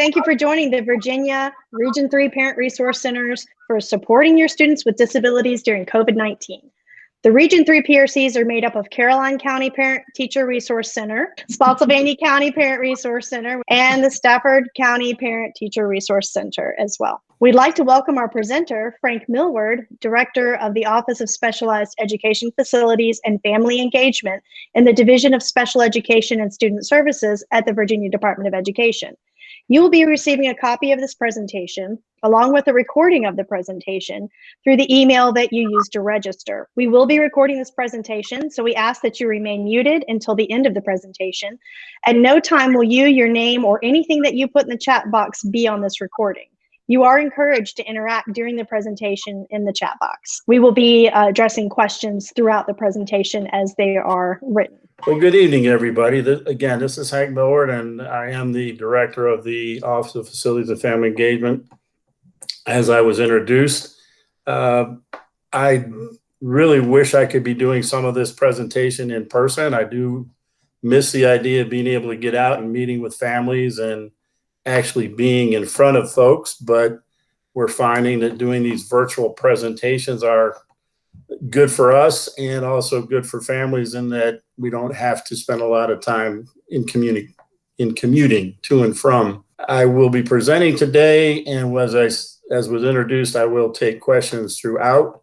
thank you for joining the Virginia Region 3 Parent Resource Centers for supporting your students with disabilities during COVID-19. The Region 3 PRCs are made up of Caroline County Parent Teacher Resource Center, Spotsylvania County Parent Resource Center, and the Stafford County Parent Teacher Resource Center as well. We'd like to welcome our presenter, Frank Millward, Director of the Office of Specialized Education Facilities and Family Engagement in the Division of Special Education and Student Services at the Virginia Department of Education. You will be receiving a copy of this presentation, along with a recording of the presentation, through the email that you used to register. We will be recording this presentation, so we ask that you remain muted until the end of the presentation. At no time will you, your name, or anything that you put in the chat box be on this recording. You are encouraged to interact during the presentation in the chat box. We will be addressing questions throughout the presentation as they are written. Well, good evening, everybody. Again, this is Hank Millward, and I am the Director of the Office of Facilities and Family Engagement. As I was introduced, I really wish I could be doing some of this presentation in person. I do miss the idea of being able to get out and meeting with families and actually being in front of folks, but we're finding that doing these virtual presentations are good for us and also good for families in that we don't have to spend a lot of time in commuting to and from. I will be presenting today, and as was introduced, I will take questions throughout.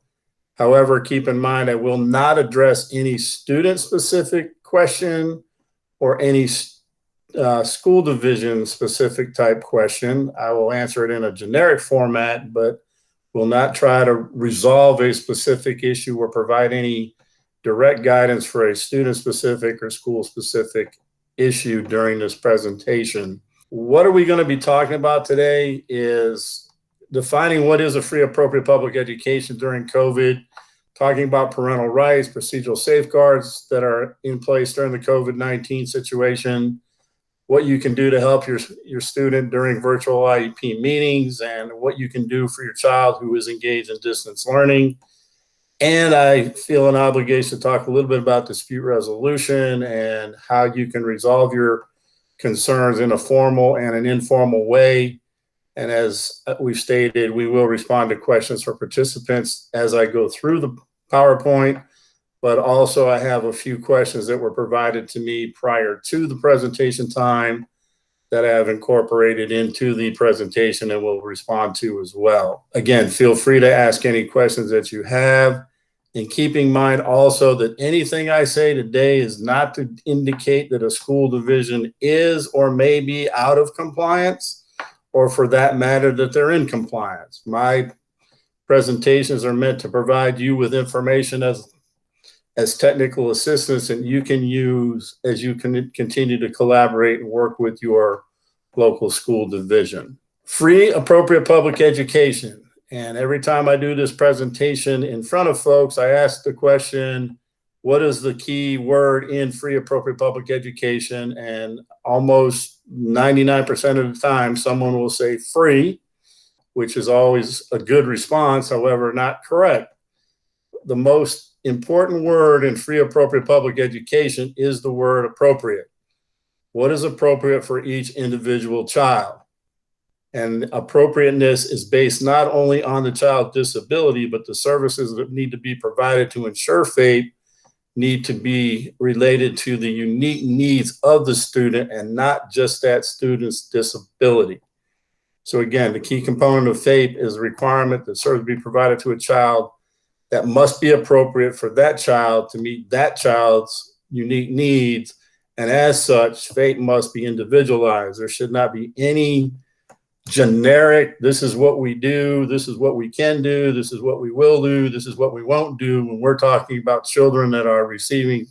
However, keep in mind, I will not address any student-specific question or any school division specific type question. I will answer it in a generic format, but will not try to resolve a specific issue or provide any direct guidance for a student-specific or school-specific issue during this presentation. What are we going to be talking about today is defining what is a free appropriate public education during COVID, talking about parental rights, procedural safeguards that are in place during the COVID-19 situation, what you can do to help your student during virtual IEP meetings, and what you can do for your child who is engaged in distance learning. And I feel an obligation to talk a little bit about dispute resolution and how you can resolve your concerns in a formal and an informal way. And as we've stated, we will respond to questions for participants as I go through the PowerPoint. But also I have a few questions that were provided to me prior to the presentation time that I have incorporated into the presentation and will respond to as well. Again, feel free to ask any questions that you have. And keeping in mind also that anything I say today is not to indicate that a school division is or may be out of compliance, or for that matter, that they're in compliance. My presentations are meant to provide you with information as technical assistance that you can use as you can continue to collaborate and work with your local school division. Free appropriate public education. And every time I do this presentation in front of folks, I ask the question, what is the key word in free appropriate public education? And almost 99% of the time, someone will say free, which is always a good response, however, not correct. The most important word in free appropriate public education is the word appropriate. What is appropriate for each individual child? And appropriateness is based not only on the child's disability, but the services that need to be provided to ensure FAPE need to be related to the unique needs of the student and not just that student's disability. So again, the key component of FAPE is a requirement that services be provided to a child that must be appropriate for that child to meet that child's unique needs. And as such, FAPE must be individualized. There should not be any generic, this is what we do, this is what we can do, this is what we will do, this is what we won't do when we're talking about children that are receiving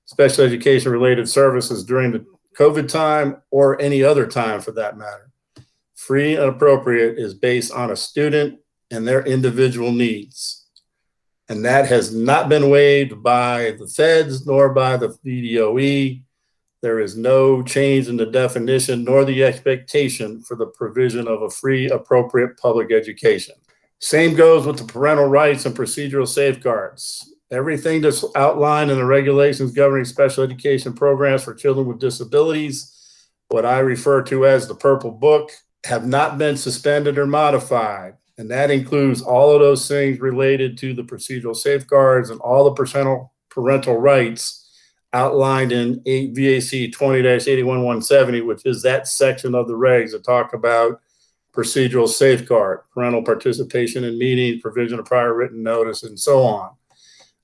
special education related services during the COVID time or any other time for that matter. Free and appropriate is based on a student and their individual needs. And that has not been waived by the feds nor by the VDOE. There is no change in the definition nor the expectation for the provision of a free, appropriate public education. Same goes with the parental rights and procedural safeguards. Everything that's outlined in the regulations governing special education programs for children with disabilities, what I refer to as the Purple Book, have not been suspended or modified. And that includes all of those things related to the procedural safeguards and all the parental rights outlined in VAC 20-81170, which is that section of the regs that talk about procedural safeguard, parental participation in meetings, provision of prior written notice, and so on.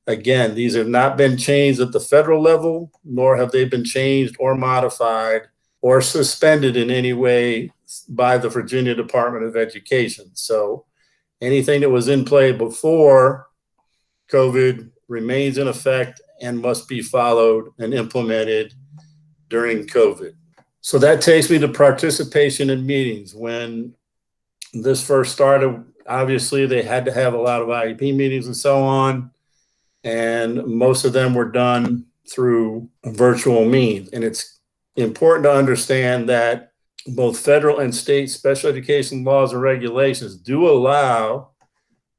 Again, these have not been changed at the federal level, nor have they been changed or modified or suspended in any way by the Virginia Department of Education. So anything that was in play before COVID remains in effect and must be followed and implemented during COVID. So that takes me to participation in meetings. When this first started, obviously they had to have a lot of IEP meetings and so on, and most of them were done through virtual means. And it's important to understand that both federal and state special education laws and regulations do allow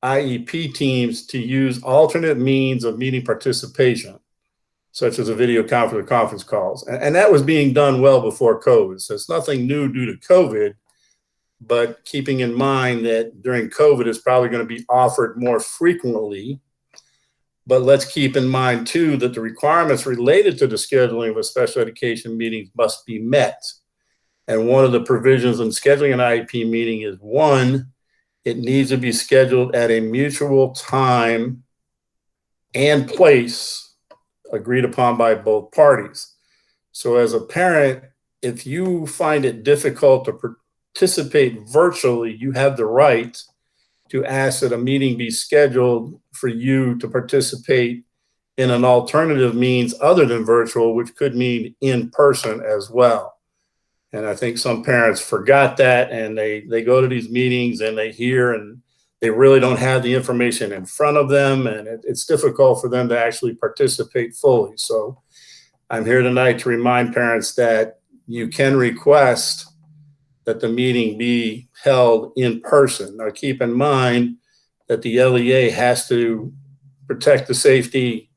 IEP teams to use alternate means of meeting participation, such as a video conference or conference calls. And that was being done well before COVID. So it's nothing new due to COVID, but keeping in mind that during COVID it's probably going to be offered more frequently. But let's keep in mind too that the requirements related to the scheduling of a special education meeting must be met. And one of the provisions in scheduling an IEP meeting is, one, it needs to be scheduled at a mutual time and place agreed upon by both parties. So as a parent, if you find it difficult to participate virtually, you have the right to ask that a meeting be scheduled for you to participate in an alternative means other than virtual, which could mean in person as well. And I think some parents forgot that, and they go to these meetings and they hear and they really don't have the information in front of them, and it's difficult for them to actually participate fully. So I'm here tonight to remind parents that you can request that the meeting be held in person. Now keep in mind that the LEA has to protect the safety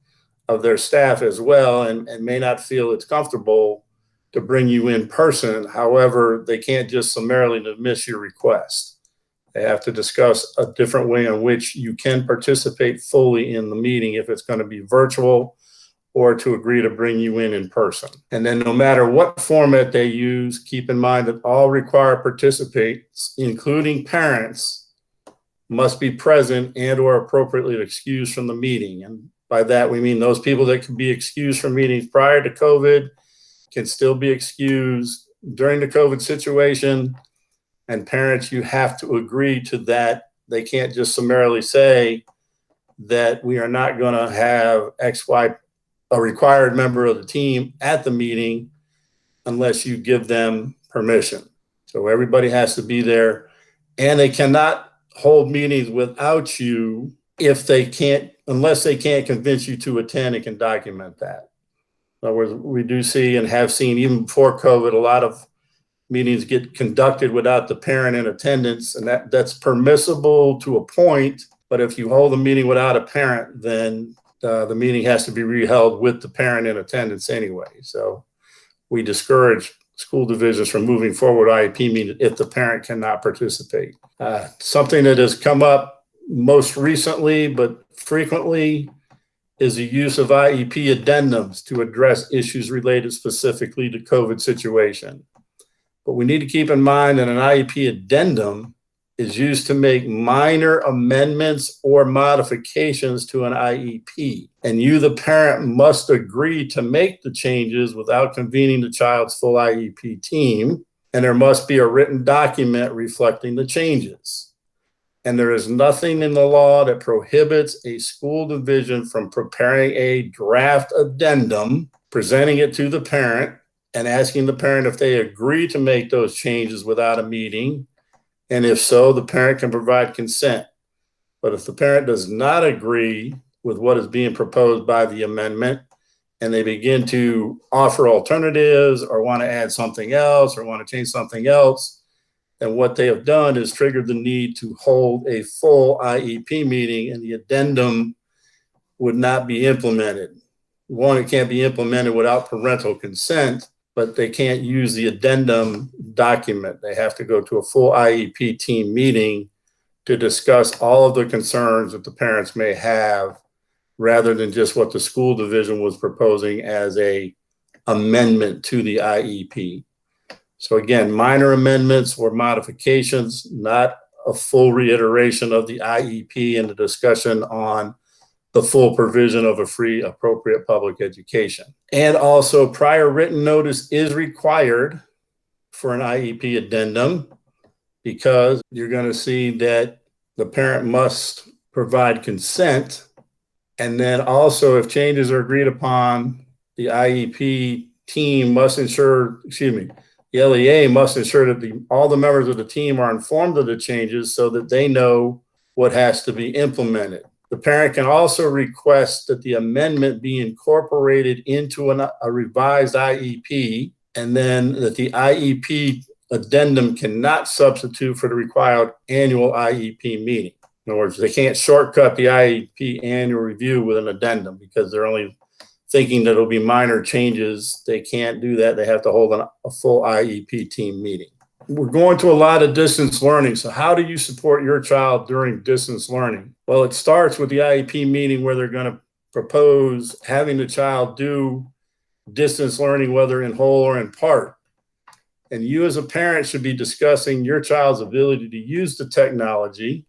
of their staff as well, and may not feel it's comfortable to bring you in person. However, they can't just summarily dismiss your request. They have to discuss a different way in which you can participate fully in the meeting if it's going to be virtual, or to agree to bring you in person. And then no matter what format they use, keep in mind that all required participants, including parents, must be present and or appropriately excused from the meeting. And by that, we mean those people that can be excused from meetings prior to COVID can still be excused during the COVID situation. And parents, you have to agree to that. They can't just summarily say that we are not going to have a required member of the team at the meeting unless you give them permission. So everybody has to be there, and they cannot hold meetings without you unless they can't convince you to attend and can document that. In other words, we do see and have seen even before COVID, a lot of meetings get conducted without the parent in attendance, and that's permissible to a point. But if you hold a meeting without a parent, then the meeting has to be reheld with the parent in attendance anyway. So we discourage school divisions from moving forward IEP meetings if the parent cannot participate. Something that has come up most recently, but frequently, is the use of IEP addendums to address issues related specifically to COVID situation. But we need to keep in mind that an IEP addendum is used to make minor amendments or modifications to an IEP. And you, the parent, must agree to make the changes without convening the child's full IEP team. And there must be a written document reflecting the changes. And there is nothing in the law that prohibits a school division from preparing a draft addendum, presenting it to the parent, and asking the parent if they agree to make those changes without a meeting. And if so, the parent can provide consent. But if the parent does not agree with what is being proposed by the amendment, and they begin to offer alternatives or want to add something else or want to change something else, then what they have done is triggered the need to hold a full IEP meeting, and the addendum would not be implemented. One, it can't be implemented without parental consent, but they can't use the addendum document. They have to go to a full IEP team meeting to discuss all of the concerns that the parents may have, rather than just what the school division was proposing as a amendment to the IEP. So again, minor amendments or modifications, not a full reiteration of the IEP and the discussion on the full provision of a free, appropriate public education. And also, prior written notice is required for an IEP addendum, because you're going to see that the parent must provide consent. And then also, if changes are agreed upon, the IEP team must ensure, the LEA must ensure that all the members of the team are informed of the changes so that they know what has to be implemented. The parent can also request that the amendment be incorporated into a revised IEP, and then that the IEP addendum cannot substitute for the required annual IEP meeting. In other words, they can't shortcut the IEP annual review with an addendum because they're only thinking that it'll be minor changes. They can't do that. They have to hold a full IEP team meeting. We're going to a lot of distance learning. So how do you support your child during distance learning? Well, it starts with the IEP meeting where they're going to propose having the child do distance learning, whether in whole or in part. And you as a parent should be discussing your child's ability to use the technology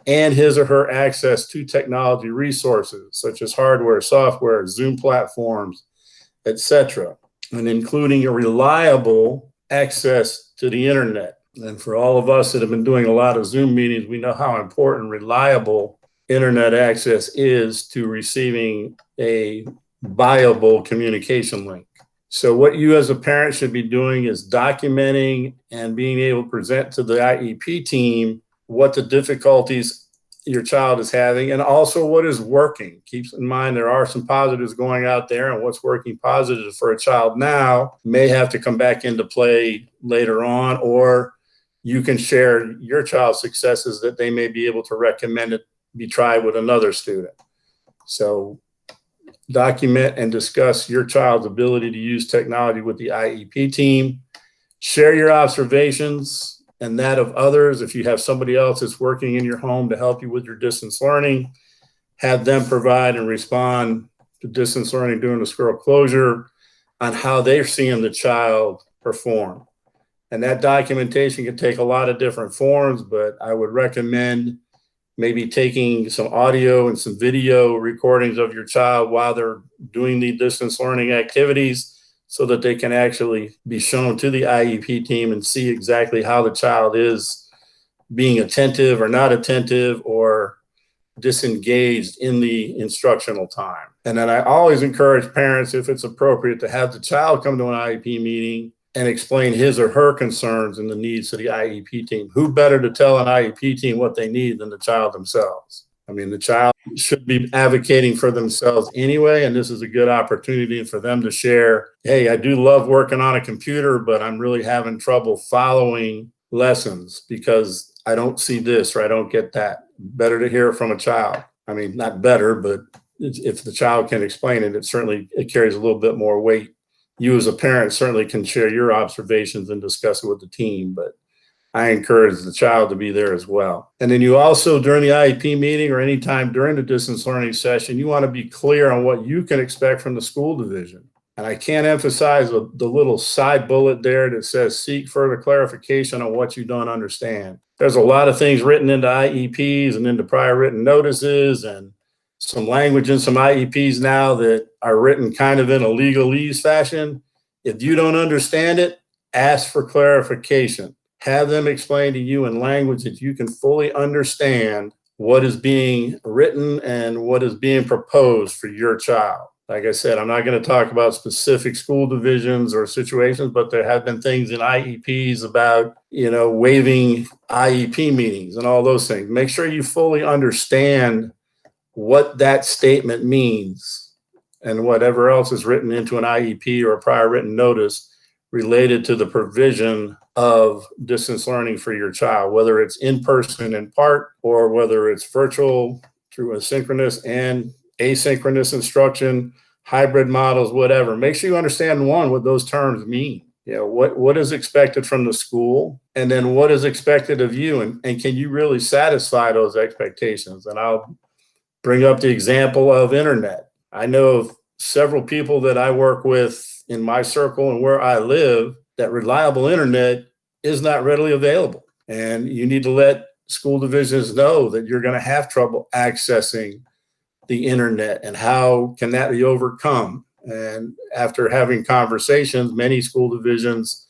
and his or her access to technology resources, such as hardware, software, Zoom platforms, etc., and including a reliable access to the internet. And for all of us that have been doing a lot of Zoom meetings, we know how important reliable internet access is to receiving a viable communication link. So what you as a parent should be doing is documenting and being able to present to the IEP team what the difficulties your child is having and also what is working. Keep in mind there are some positives going out there, and what's working positive for a child now may have to come back into play later on, or you can share your child's successes that they may be able to recommend it be tried with another student. So document and discuss your child's ability to use technology with the IEP team. Share your observations and that of others. If you have somebody else that's working in your home to help you with your distance learning, have them provide and respond to distance learning during the school closure on how they're seeing the child perform. And that documentation can take a lot of different forms, but I would recommend maybe taking some audio and some video recordings of your child while they're doing the distance learning activities, so that they can actually be shown to the IEP team and see exactly how the child is being attentive or not attentive or disengaged in the instructional time. And then I always encourage parents, if it's appropriate, to have the child come to an IEP meeting and explain his or her concerns and the needs to the IEP team. Who better to tell an IEP team what they need than the child themselves? I mean, the child should be advocating for themselves anyway, and this is a good opportunity for them to share, hey, I do love working on a computer, but I'm really having trouble following lessons because I don't see this or I don't get that. Better to hear from a child. I mean, not better, but if the child can explain it, it carries a little bit more weight. You as a parent certainly can share your observations and discuss it with the team, but I encourage the child to be there as well. And then you also, during the IEP meeting or anytime during the distance learning session, you want to be clear on what you can expect from the school division. And I can't emphasize the little side bullet there that says seek further clarification on what you don't understand. There's a lot of things written into IEPs and into prior written notices and some language in some IEPs now that are written kind of in a legalese fashion. If you don't understand it, ask for clarification. Have them explain to you in language that you can fully understand what is being written and what is being proposed for your child. Like I said, I'm not going to talk about specific school divisions or situations, but there have been things in IEPs about, waiving IEP meetings and all those things. Make sure you fully understand what that statement means and whatever else is written into an IEP or a prior written notice related to the provision of distance learning for your child, whether it's in person in part or whether it's virtual through asynchronous and asynchronous instruction, hybrid models, whatever. Make sure you understand, one, what those terms mean. You know, what is expected from the school, and then what is expected of you, and can you really satisfy those expectations? And I'll bring up the example of internet. I know of several people that I work with in my circle and where I live that reliable internet is not readily available. And you need to let school divisions know that you're going to have trouble accessing the internet, and how can that be overcome. And after having conversations, many school divisions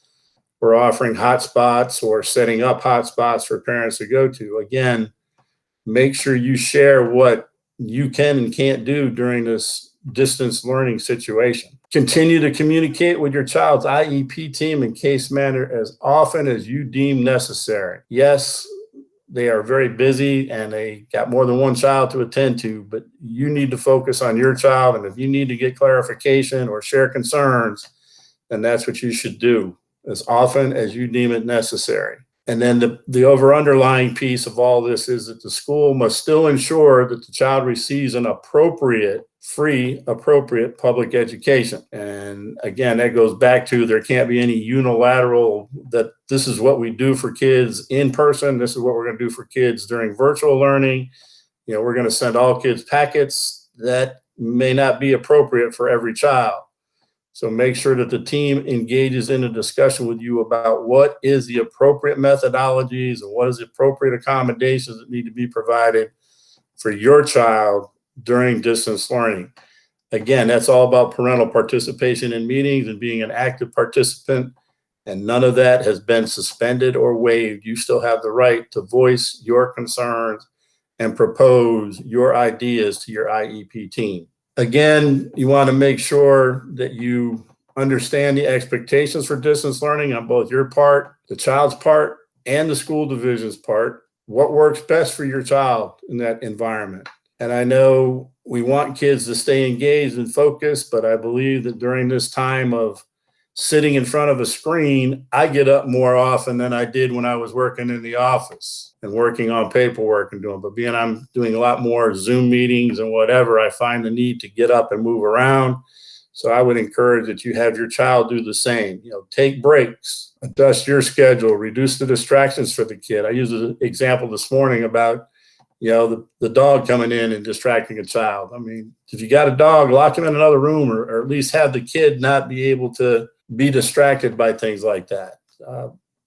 were offering hotspots or setting up hotspots for parents to go to. Again, make sure you share what you can and can't do during this distance learning situation. Continue to communicate with your child's IEP team and case manager as often as you deem necessary. Yes, they are very busy and they got more than one child to attend to, but you need to focus on your child. And if you need to get clarification or share concerns, then that's what you should do as often as you deem it necessary. And then the underlying piece of all this is that the school must still ensure that the child receives an appropriate, free, appropriate public education. And again, that goes back to, there can't be any unilateral that this is what we do for kids in person, this is what we're going to do for kids during virtual learning. You know, we're going to send all kids packets. That may not be appropriate for every child. So make sure that the team engages in a discussion with you about what is the appropriate methodologies and what is the appropriate accommodations that need to be provided for your child during distance learning. Again, that's all about parental participation in meetings and being an active participant, and none of that has been suspended or waived. You still have the right to voice your concerns and propose your ideas to your IEP team. Again, you want to make sure that you understand the expectations for distance learning on both your part, the child's part, and the school division's part. What works best for your child in that environment? And I know we want kids to stay engaged and focused, but I believe that during this time of sitting in front of a screen, I get up more often than I did when I was working in the office and working on paperwork and doing, but being I'm doing a lot more Zoom meetings and whatever, I find the need to get up and move around. So I would encourage that you have your child do the same. You know, take breaks, adjust your schedule, reduce the distractions for the kid. I used an example this morning about, you know, the dog coming in and distracting a child. I mean, if you got a dog, lock him in another room, or at least have the kid not be able to be distracted by things like that.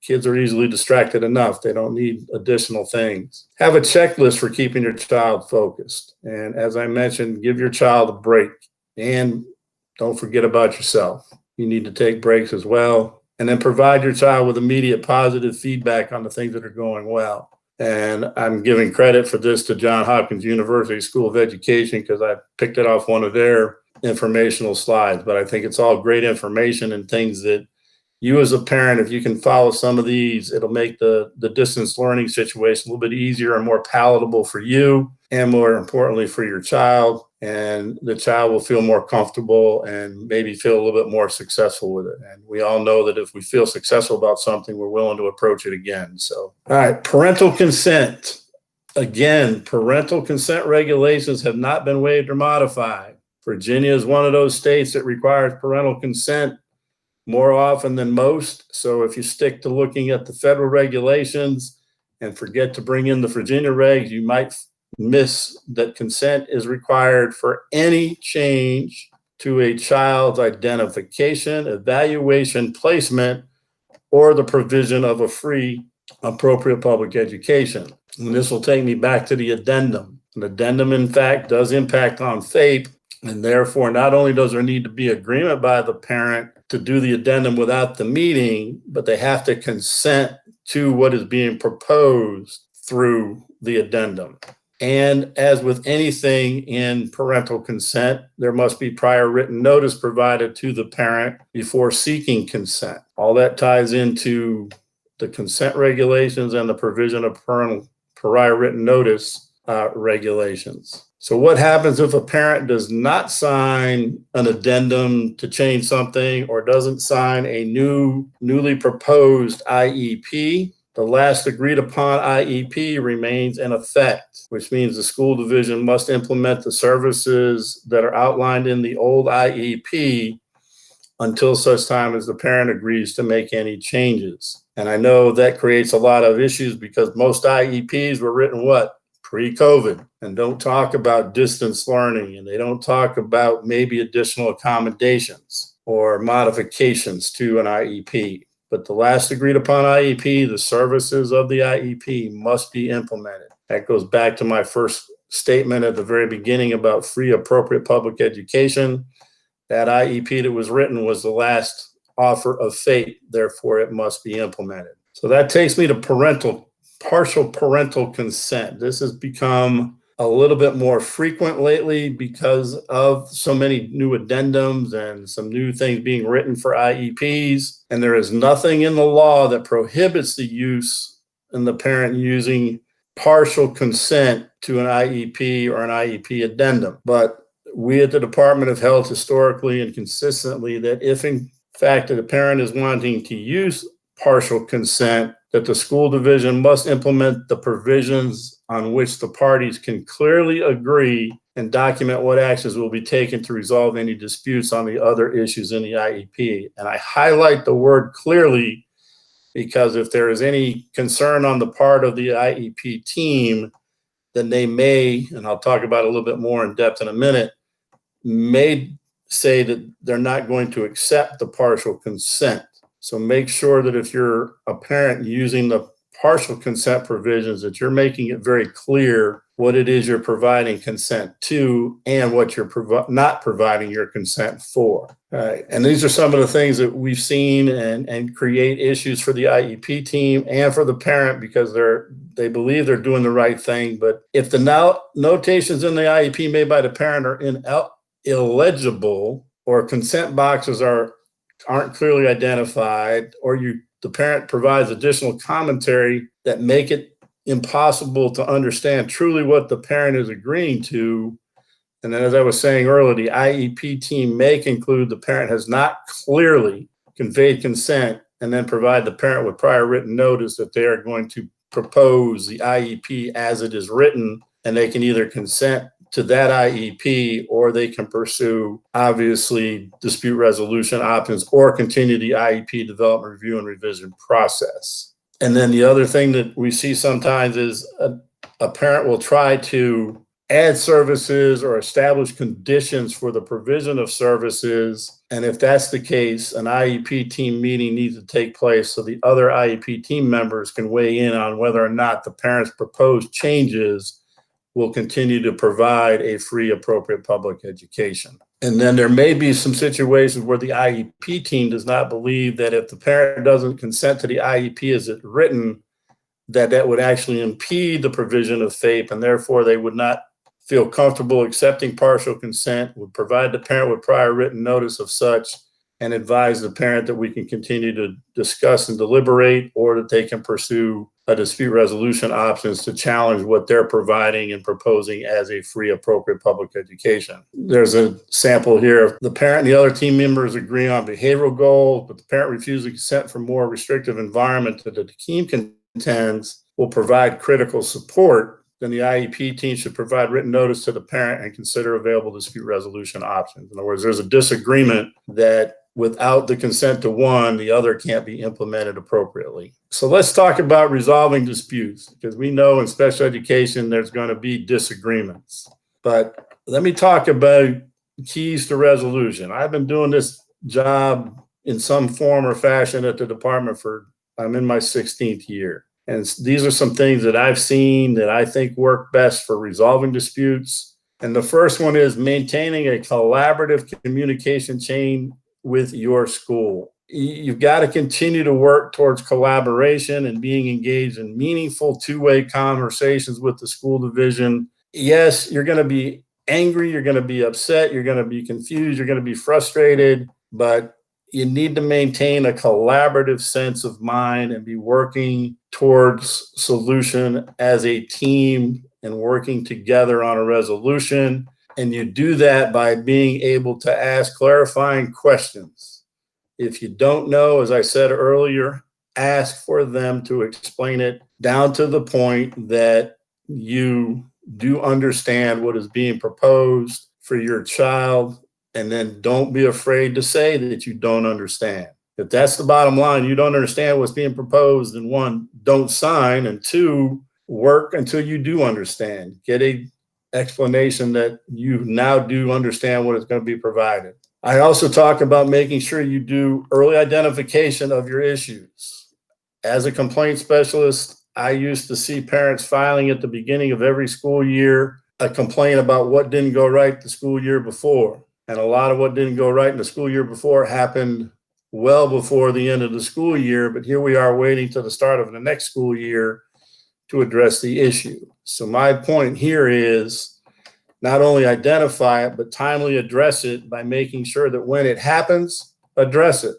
Kids are easily distracted enough. They don't need additional things. Have a checklist for keeping your child focused. And as I mentioned, give your child a break, and don't forget about yourself. You need to take breaks as well. And then provide your child with immediate positive feedback on the things that are going well. And I'm giving credit for this to Johns Hopkins University School of Education, because I picked it off one of their informational slides. But I think it's all great information and things that you as a parent, if you can follow some of these, it'll make the distance learning situation a little bit easier and more palatable for you, and more importantly for your child. And the child will feel more comfortable and maybe feel a little bit more successful with it. And we all know that if we feel successful about something, we're willing to approach it again. So, all right, parental consent. Again, parental consent regulations have not been waived or modified. Virginia is one of those states that requires parental consent more often than most. So if you stick to looking at the federal regulations and forget to bring in the Virginia regs, you might miss that consent is required for any change to a child's identification, evaluation, placement, or the provision of a free, appropriate public education. And this will take me back to the addendum. An addendum, in fact, does impact on FAPE, and therefore not only does there need to be agreement by the parent to do the addendum without the meeting, but they have to consent to what is being proposed through the addendum. And as with anything in parental consent, there must be prior written notice provided to the parent before seeking consent. All that ties into the consent regulations and the provision of parental prior written notice regulations. So what happens if a parent does not sign an addendum to change something, or doesn't sign a newly proposed IEP? The last agreed upon IEP remains in effect, which means the school division must implement the services that are outlined in the old IEP until such time as the parent agrees to make any changes. And I know that creates a lot of issues because most IEPs were written what? Pre-COVID, and don't talk about distance learning, and they don't talk about maybe additional accommodations or modifications to an IEP. But the last agreed upon IEP, the services of the IEP must be implemented. That goes back to my first statement at the very beginning about free appropriate public education. That IEP that was written was the last offer of FAPE, therefore it must be implemented. So that takes me to partial parental consent. This has become a little bit more frequent lately because of so many new addendums and some new things being written for IEPs. And there is nothing in the law that prohibits the use and the parent using partial consent to an IEP or an IEP addendum. But we at the department have held historically and consistently that if in fact that a parent is wanting to use partial consent, that the school division must implement the provisions on which the parties can clearly agree and document what actions will be taken to resolve any disputes on the other issues in the IEP. And I highlight the word clearly because if there is any concern on the part of the IEP team, then they may, and I'll talk about it a little bit more in depth in a minute, may say that they're not going to accept the partial consent. So make sure that if you're a parent using the partial consent provisions, that you're making it very clear what it is you're providing consent to and what you're not providing your consent for. And these are some of the things that we've seen and create issues for the IEP team and for the parent because they believe they're doing the right thing. But if the notations in the IEP made by the parent are illegible or consent boxes aren't clearly identified, or the parent provides additional commentary that make it impossible to understand truly what the parent is agreeing to. And then, as I was saying earlier, the IEP team may conclude the parent has not clearly conveyed consent and then provide the parent with prior written notice that they are going to propose the IEP as it is written, and they can either consent to that IEP or they can pursue, obviously, dispute resolution options or continue the IEP development review and revision process. And then the other thing that we see sometimes is a parent will try to add services or establish conditions for the provision of services. And if that's the case, an IEP team meeting needs to take place so the other IEP team members can weigh in on whether or not the parent's proposed changes will continue to provide a free, appropriate public education. And then there may be some situations where the IEP team does not believe that if the parent doesn't consent to the IEP as it's written, that would actually impede the provision of FAPE, and therefore they would not feel comfortable accepting partial consent, would provide the parent with prior written notice of such, and advise the parent that we can continue to discuss and deliberate, or that they can pursue a dispute resolution options to challenge what they're providing and proposing as a free, appropriate public education. There's a sample here. The parent and the other team members agree on behavioral goals, but the parent refuses consent for more restrictive environment that the team contends will provide critical support. Then the IEP team should provide written notice to the parent and consider available dispute resolution options. In other words, there's a disagreement that without the consent to one, the other can't be implemented appropriately. So let's talk about resolving disputes, because we know in special education there's going to be disagreements. But let me talk about keys to resolution. I've been doing this job in some form or fashion at the department I'm in my 16th year. And these are some things that I've seen that I think work best for resolving disputes. And the first one is maintaining a collaborative communication chain with your school. You've got to continue to work towards collaboration and being engaged in meaningful two-way conversations with the school division. Yes, you're going to be angry, you're going to be upset, you're going to be confused, you're going to be frustrated, but you need to maintain a collaborative sense of mind and be working towards solution as a team and working together on a resolution. And you do that by being able to ask clarifying questions. If you don't know, as I said earlier, ask for them to explain it down to the point that you do understand what is being proposed for your child, and then don't be afraid to say that you don't understand. If that's the bottom line, you don't understand what's being proposed, then one, don't sign, and two, work until you do understand. Get a explanation that you now do understand what is going to be provided. I also talk about making sure you do early identification of your issues. As a complaint specialist, I used to see parents filing at the beginning of every school year a complaint about what didn't go right the school year before. And a lot of what didn't go right in the school year before happened well before the end of the school year, but here we are waiting till the start of the next school year to address the issue. So my point here is not only identify it, but timely address it by making sure that when it happens, address it.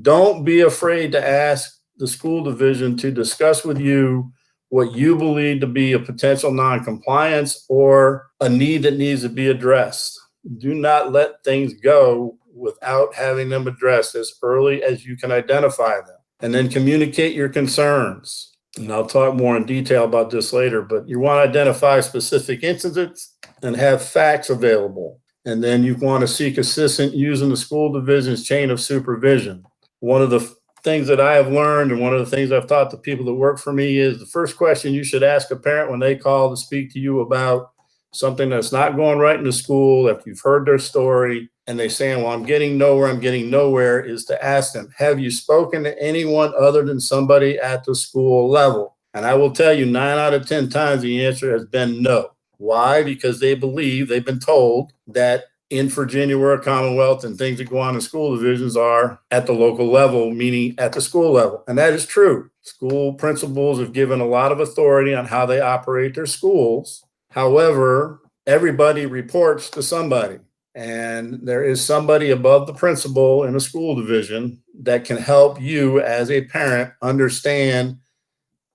Don't be afraid to ask the school division to discuss with you what you believe to be a potential noncompliance or a need that needs to be addressed. Do not let things go without having them addressed as early as you can identify them. And then communicate your concerns. And I'll talk more in detail about this later, but you want to identify specific incidents and have facts available. And then you want to seek assistance using the school division's chain of supervision. One of the things that I have learned, and one of the things I've taught the people that work for me, is the first question you should ask a parent when they call to speak to you about something that's not going right in the school, if you've heard their story and they're saying, well, I'm getting nowhere, is to ask them, have you spoken to anyone other than somebody at the school level? And I will tell you 9 out of 10 times the answer has been no. Why? Because they believe, they've been told that in Virginia, we're a Commonwealth and things that go on in school divisions are at the local level, meaning at the school level. And that is true. School principals have given a lot of authority on how they operate their schools. However, everybody reports to somebody, and there is somebody above the principal in a school division that can help you as a parent understand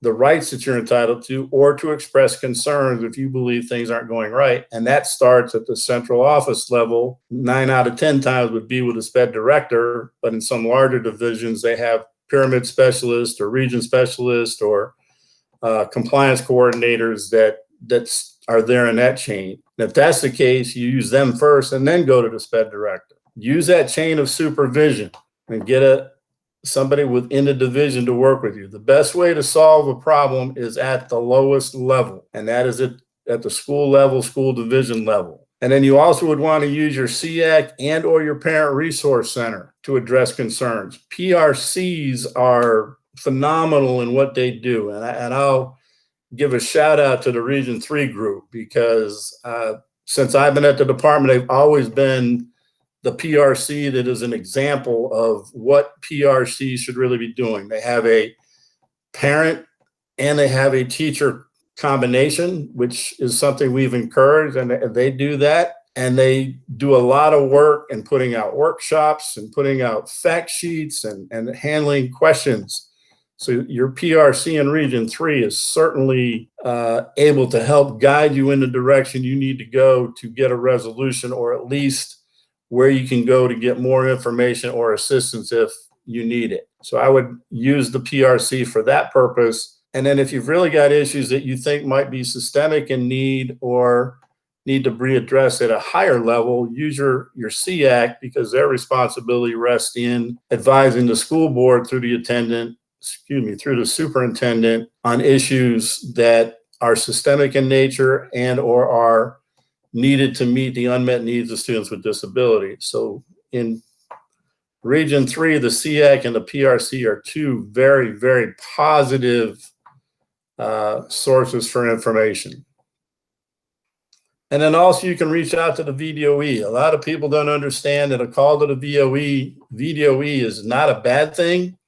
the rights that you're entitled to, or to express concerns if you believe things aren't going right. And that starts at the central office level. 9 out of 10 times would be with a SPED director, but in some larger divisions, they have pyramid specialists or region specialists or compliance coordinators that are there in that chain. And if that's the case, you use them first and then go to the SPED director. Use that chain of supervision and get somebody within the division to work with you. The best way to solve a problem is at the lowest level, and that is at the school level, school division level. And then you also would want to use your SEAC and or your Parent Resource Center to address concerns. PRCs are phenomenal in what they do, and I'll give a shout out to the Region 3 group, because since I've been at the department, they've always been the PRC that is an example of what PRC should really be doing. They have a parent and they have a teacher combination, which is something we've encouraged, and they do that. And they do a lot of work in putting out workshops and putting out fact sheets and handling questions. So your PRC in Region 3 is certainly able to help guide you in the direction you need to go to get a resolution, or at least where you can go to get more information or assistance if you need it. So I would use the PRC for that purpose. And then if you've really got issues that you think might be systemic in need or need to be addressed at a higher level, use your SEAC, because their responsibility rests in advising the school board through the superintendent on issues that are systemic in nature and or are needed to meet the unmet needs of students with disabilities. So in Region 3, the SEAC and the PRC are two very, very positive sources for information. And then also you can reach out to the VDOE. A lot of people don't understand that a call to the VDOE is not a bad thing.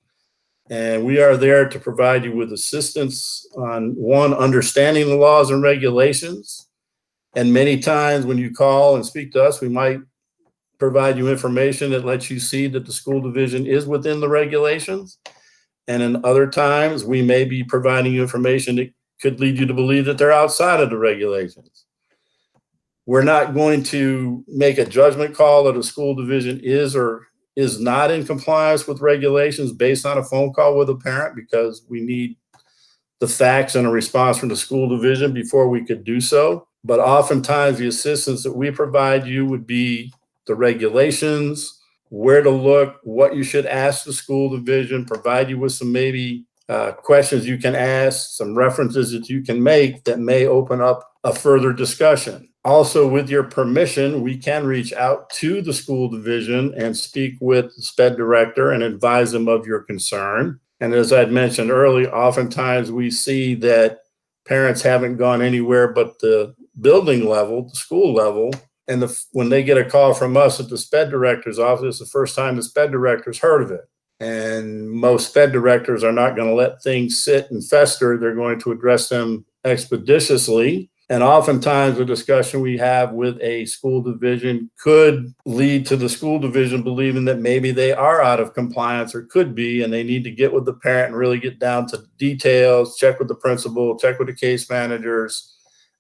And we are there to provide you with assistance on, one, understanding the laws and regulations. And many times when you call and speak to us, we might provide you information that lets you see that the school division is within the regulations. And in other times, we may be providing you information that could lead you to believe that they're outside of the regulations. We're not going to make a judgment call that a school division is or is not in compliance with regulations based on a phone call with a parent, because we need the facts and a response from the school division before we could do so. But oftentimes the assistance that we provide you would be the regulations, where to look, what you should ask the school division, provide you with some maybe questions you can ask, some references that you can make that may open up a further discussion. Also, with your permission, we can reach out to the school division and speak with the SPED director and advise them of your concern. And as I'd mentioned earlier, oftentimes we see that parents haven't gone anywhere but the building level, the school level. And when they get a call from us at the SPED director's office, the first time the SPED director's heard of it. And most SPED directors are not going to let things sit and fester. They're going to address them expeditiously. And oftentimes the discussion we have with a school division could lead to the school division believing that maybe they are out of compliance, or could be, and they need to get with the parent and really get down to details, check with the principal, check with the case managers,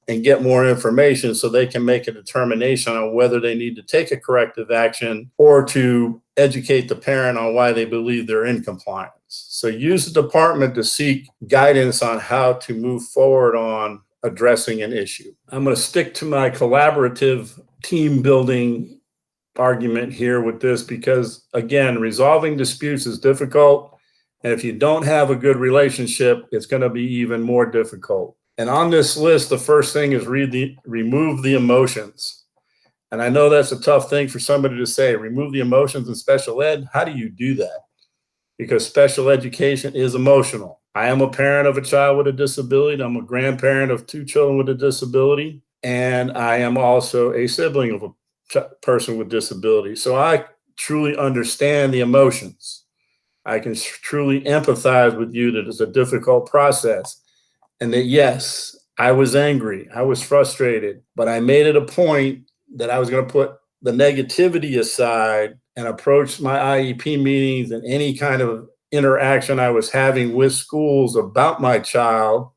and get more information so they can make a determination on whether they need to take a corrective action or to educate the parent on why they believe they're in compliance. So use the department to seek guidance on how to move forward on addressing an issue. I'm going to stick to my collaborative team building argument here with this, because again, resolving disputes is difficult. And if you don't have a good relationship, it's going to be even more difficult. And on this list, the first thing is remove the emotions. And I know that's a tough thing for somebody to say, remove the emotions in special ed. How do you do that? Because special education is emotional. I am a parent of a child with a disability. I'm a grandparent of 2 children with a disability. And I am also a sibling of a person with disability. So I truly understand the emotions. I can truly empathize with you that it's a difficult process. And that, yes, I was angry, I was frustrated, but I made it a point that I was going to put the negativity aside and approach my IEP meetings and any kind of interaction I was having with schools about my child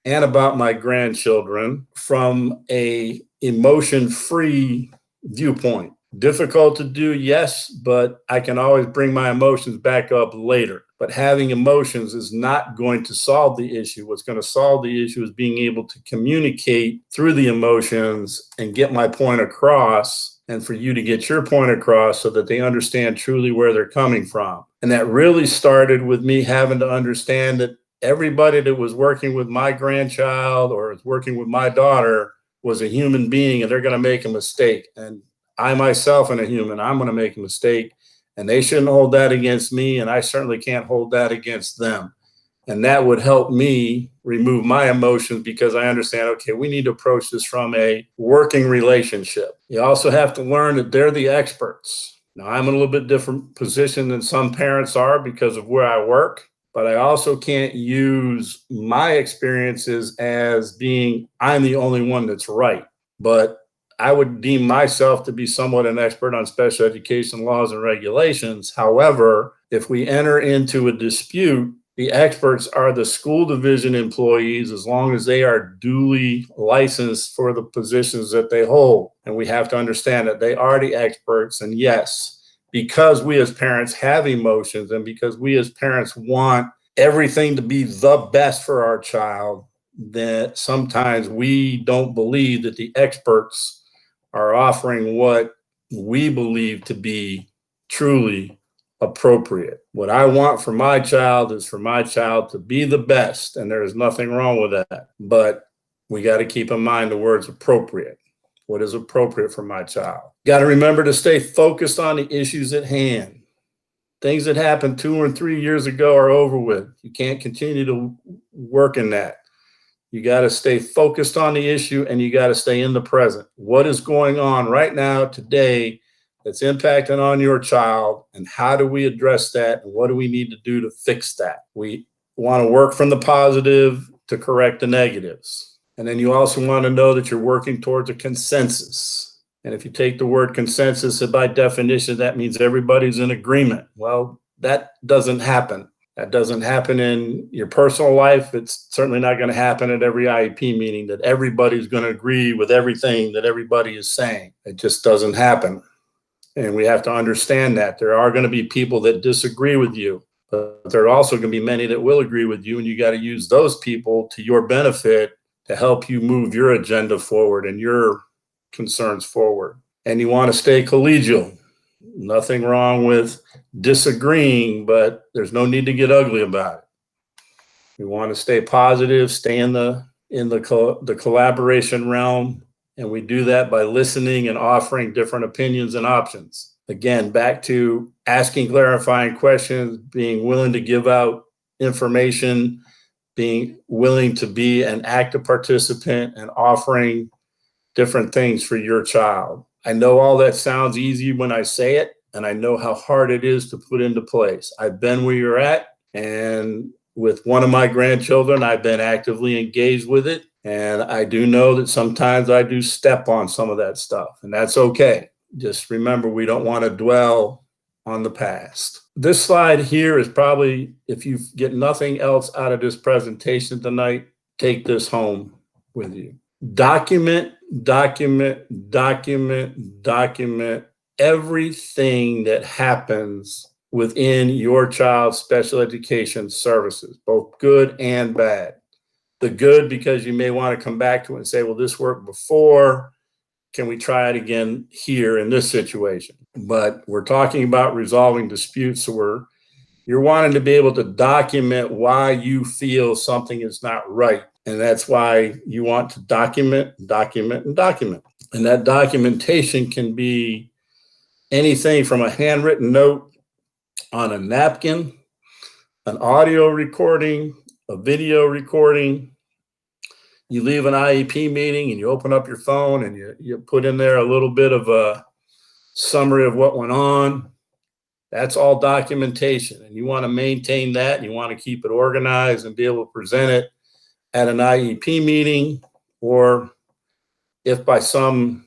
and about my grandchildren from a emotion-free viewpoint. Difficult to do, yes, but I can always bring my emotions back up later. But having emotions is not going to solve the issue. What's going to solve the issue is being able to communicate through the emotions and get my point across, and for you to get your point across so that they understand truly where they're coming from. And that really started with me having to understand that everybody that was working with my grandchild or was working with my daughter was a human being, and they're going to make a mistake. And I myself am a human. I'm going to make a mistake, and they shouldn't hold that against me, and I certainly can't hold that against them. And that would help me remove my emotions, because I understand, okay, we need to approach this from a working relationship. You also have to learn that they're the experts. Now, I'm in a little bit different position than some parents are because of where I work, but I also can't use my experiences as being, I'm the only one that's right. But I would deem myself to be somewhat an expert on special education laws and regulations. However, if we enter into a dispute, the experts are the school division employees, as long as they are duly licensed for the positions that they hold. And we have to understand that they are the experts. And yes, because we as parents have emotions, and because we as parents want everything to be the best for our child, that sometimes we don't believe that the experts are offering what we believe to be truly appropriate. What I want for my child is for my child to be the best, and there is nothing wrong with that. But we got to keep in mind the words appropriate. What is appropriate for my child? Got to remember to stay focused on the issues at hand. Things that happened 2 or 3 years ago are over with. You can't continue to work in that. You got to stay focused on the issue, and you got to stay in the present. What is going on right now, today, that's impacting on your child, and how do we address that, and what do we need to do to fix that? We want to work from the positive to correct the negatives. And then you also want to know that you're working towards a consensus. And if you take the word consensus, by definition, that means everybody's in agreement. Well, that doesn't happen. That doesn't happen in your personal life. It's certainly not going to happen at every IEP meeting that everybody's going to agree with everything that everybody is saying. It just doesn't happen. And we have to understand that there are going to be people that disagree with you, but there are also going to be many that will agree with you. And you got to use those people to your benefit to help you move your agenda forward and your concerns forward. And you want to stay collegial. Nothing wrong with disagreeing, but there's no need to get ugly about it. We want to stay positive, stay in the collaboration realm. And we do that by listening and offering different opinions and options. Again, back to asking clarifying questions, being willing to give out information, being willing to be an active participant and offering different things for your child. I know all that sounds easy when I say it, and I know how hard it is to put into place. I've been where you're at, and with one of my grandchildren, I've been actively engaged with it. And I do know that sometimes I do step on some of that stuff, and that's okay. Just remember, we don't want to dwell on the past. This slide here is probably, if you get nothing else out of this presentation tonight, take this home with you. Document, document, document, document everything that happens within your child's special education services, both good and bad. The good, because you may want to come back to it and say, well, this worked before. Can we try it again here in this situation? But we're talking about resolving disputes. So you're wanting to be able to document why you feel something is not right. And that's why you want to document, document, and document. And that documentation can be anything from a handwritten note on a napkin, an audio recording, a video recording. You leave an IEP meeting and you open up your phone and you put in there a little bit of a summary of what went on. That's all documentation. And you want to maintain that, and you want to keep it organized and be able to present it at an IEP meeting, or if by some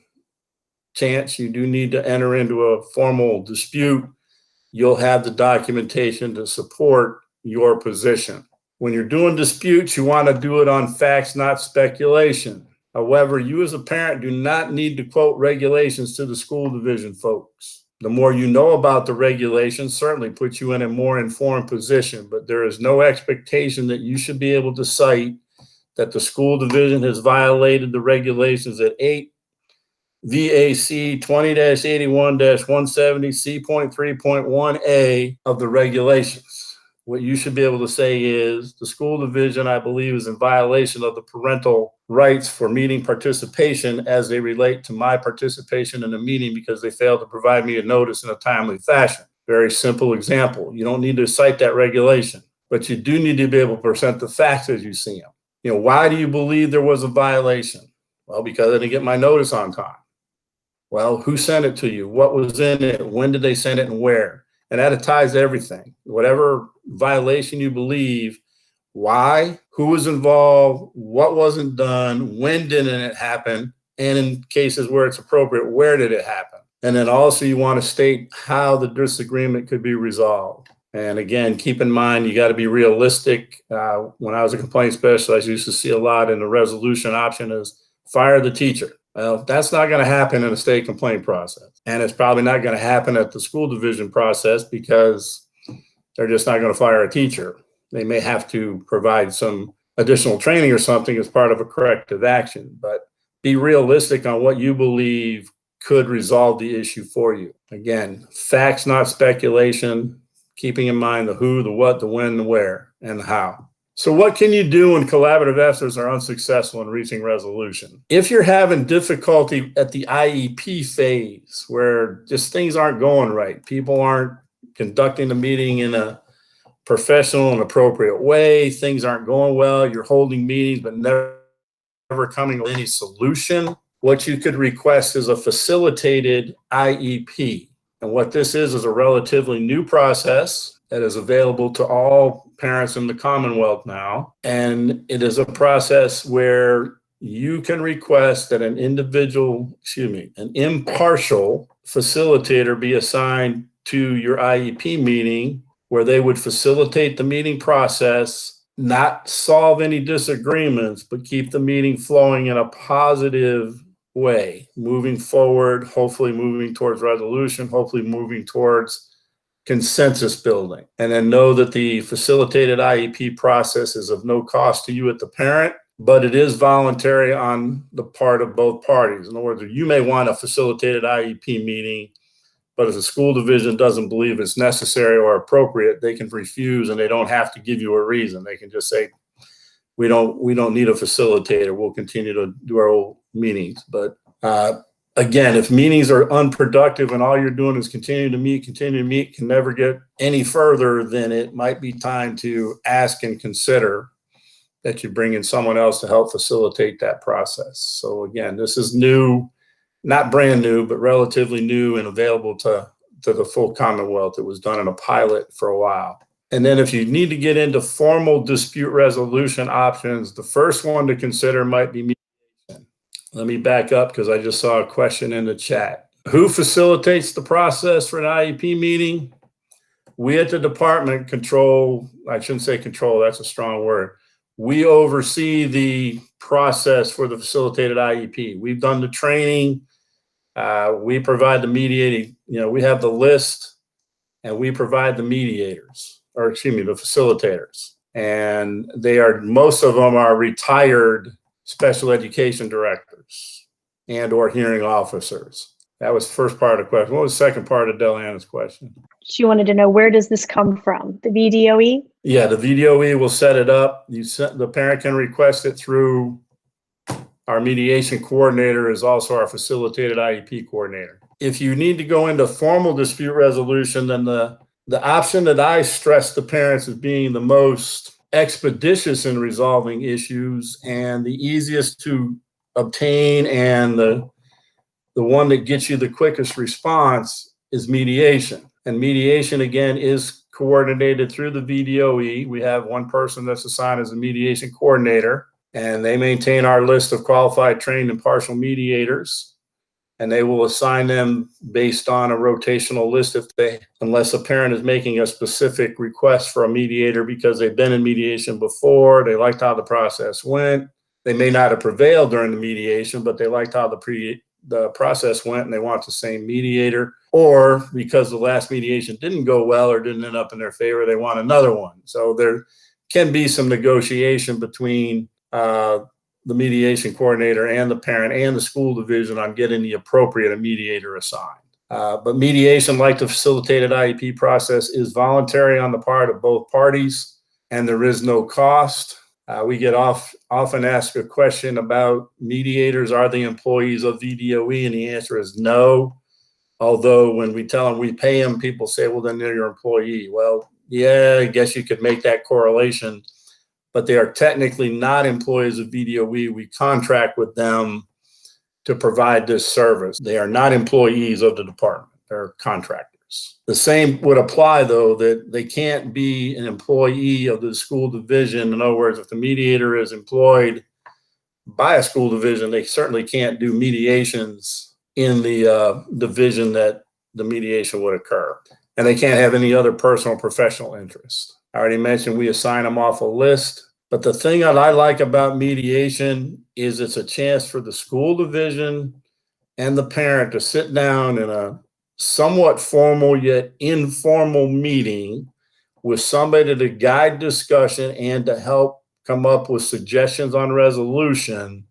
chance you do need to enter into a formal dispute, you'll have the documentation to support your position. When you're doing disputes, you want to do it on facts, not speculation. However, you as a parent do not need to quote regulations to the school division folks. The more you know about the regulations certainly puts you in a more informed position, but there is no expectation that you should be able to cite that the school division has violated the regulations at 8 VAC 20-81-170 C.3.1A of the regulations. What you should be able to say is the school division, I believe, is in violation of the parental rights for meeting participation as they relate to my participation in a meeting because they failed to provide me a notice in a timely fashion. Very simple example. You don't need to cite that regulation, but you do need to be able to present the facts as you see them. Why do you believe there was a violation? Well, because I didn't get my notice on time. Well, who sent it to you? What was in it? When did they send it and where? And that ties everything. Whatever violation you believe, why, who was involved, what wasn't done, when didn't it happen, and in cases where it's appropriate, where did it happen? And then also you want to state how the disagreement could be resolved. And again, keep in mind, you got to be realistic. When I was a complaint specialist, I used to see a lot in the resolution option is fire the teacher. Well, that's not going to happen in a state complaint process. And it's probably not going to happen at the school division process because they're just not going to fire a teacher. They may have to provide some additional training or something as part of a corrective action, but be realistic on what you believe could resolve the issue for you. Again, facts, not speculation, keeping in mind the who, the what, the when, the where, and the how. So what can you do when collaborative efforts are unsuccessful in reaching resolution? If you're having difficulty at the IEP phase where just things aren't going right, people aren't conducting the meeting in a professional and appropriate way, things aren't going well, you're holding meetings but never coming to any solution, what you could request is a facilitated IEP. And what this is a relatively new process that is available to all parents in the Commonwealth now. And it is a process where you can request that an impartial facilitator be assigned to your IEP meeting, where they would facilitate the meeting process, not solve any disagreements, but keep the meeting flowing in a positive way, moving forward, hopefully moving towards resolution, hopefully moving towards consensus building. And then know that the facilitated IEP process is of no cost to you at the parent, but it is voluntary on the part of both parties. In other words, you may want a facilitated IEP meeting, but if the school division doesn't believe it's necessary or appropriate, they can refuse, and they don't have to give you a reason. They can just say, we don't need a facilitator. We'll continue to do our old meetings. But again, if meetings are unproductive and all you're doing is continue to meet, can never get any further, then it might be time to ask and consider that you bring in someone else to help facilitate that process. So again, this is new, not brand new, but relatively new and available to the full Commonwealth. It was done in a pilot for a while. And then if you need to get into formal dispute resolution options, the first one to consider might be mediation. Let me back up because I just saw a question in the chat. Who facilitates the process for an IEP meeting? We at the department control, I shouldn't say control, that's a strong word. We oversee the process for the facilitated IEP. We've done the training. We provide the mediating, we have the list, and we provide the mediators, or excuse me, the facilitators. And most of them are retired special education directors and or hearing officers. That was the first part of the question. What was the second part of Deliana's question? She wanted to know, where does this come from? The VDOE? Yeah, the VDOE will set it up. The parent can request it through our mediation coordinator, is also our facilitated IEP coordinator. If you need to go into formal dispute resolution, then the option that I stress to parents as being the most expeditious in resolving issues and the easiest to obtain and the one that gets you the quickest response is mediation. And mediation, again, is coordinated through the VDOE. We have one person that's assigned as a mediation coordinator, and they maintain our list of qualified, trained, and partial mediators. And they will assign them based on a rotational list unless a parent is making a specific request for a mediator because they've been in mediation before, they liked how the process went. They may not have prevailed during the mediation, but they liked how the process went and they want the same mediator. Or because the last mediation didn't go well or didn't end up in their favor, they want another one. So there can be some negotiation between the mediation coordinator and the parent and the school division on getting the appropriate mediator assigned. But mediation, like the facilitated IEP process, is voluntary on the part of both parties, and there is no cost. We get often asked a question about mediators. Are they employees of VDOE? And the answer is no. Although when we tell them we pay them, people say, well, then they're your employee. Well, yeah, I guess you could make that correlation, but they are technically not employees of VDOE. We contract with them to provide this service. They are not employees of the department. They're contractors. The same would apply, though, that they can't be an employee of the school division. In other words, if the mediator is employed by a school division, they certainly can't do mediations in the division that the mediation would occur. And they can't have any other personal or professional interest. I already mentioned we assign them off a list. But the thing that I like about mediation is it's a chance for the school division and the parent to sit down in a somewhat formal yet informal meeting with somebody to guide discussion and to help come up with suggestions on resolution.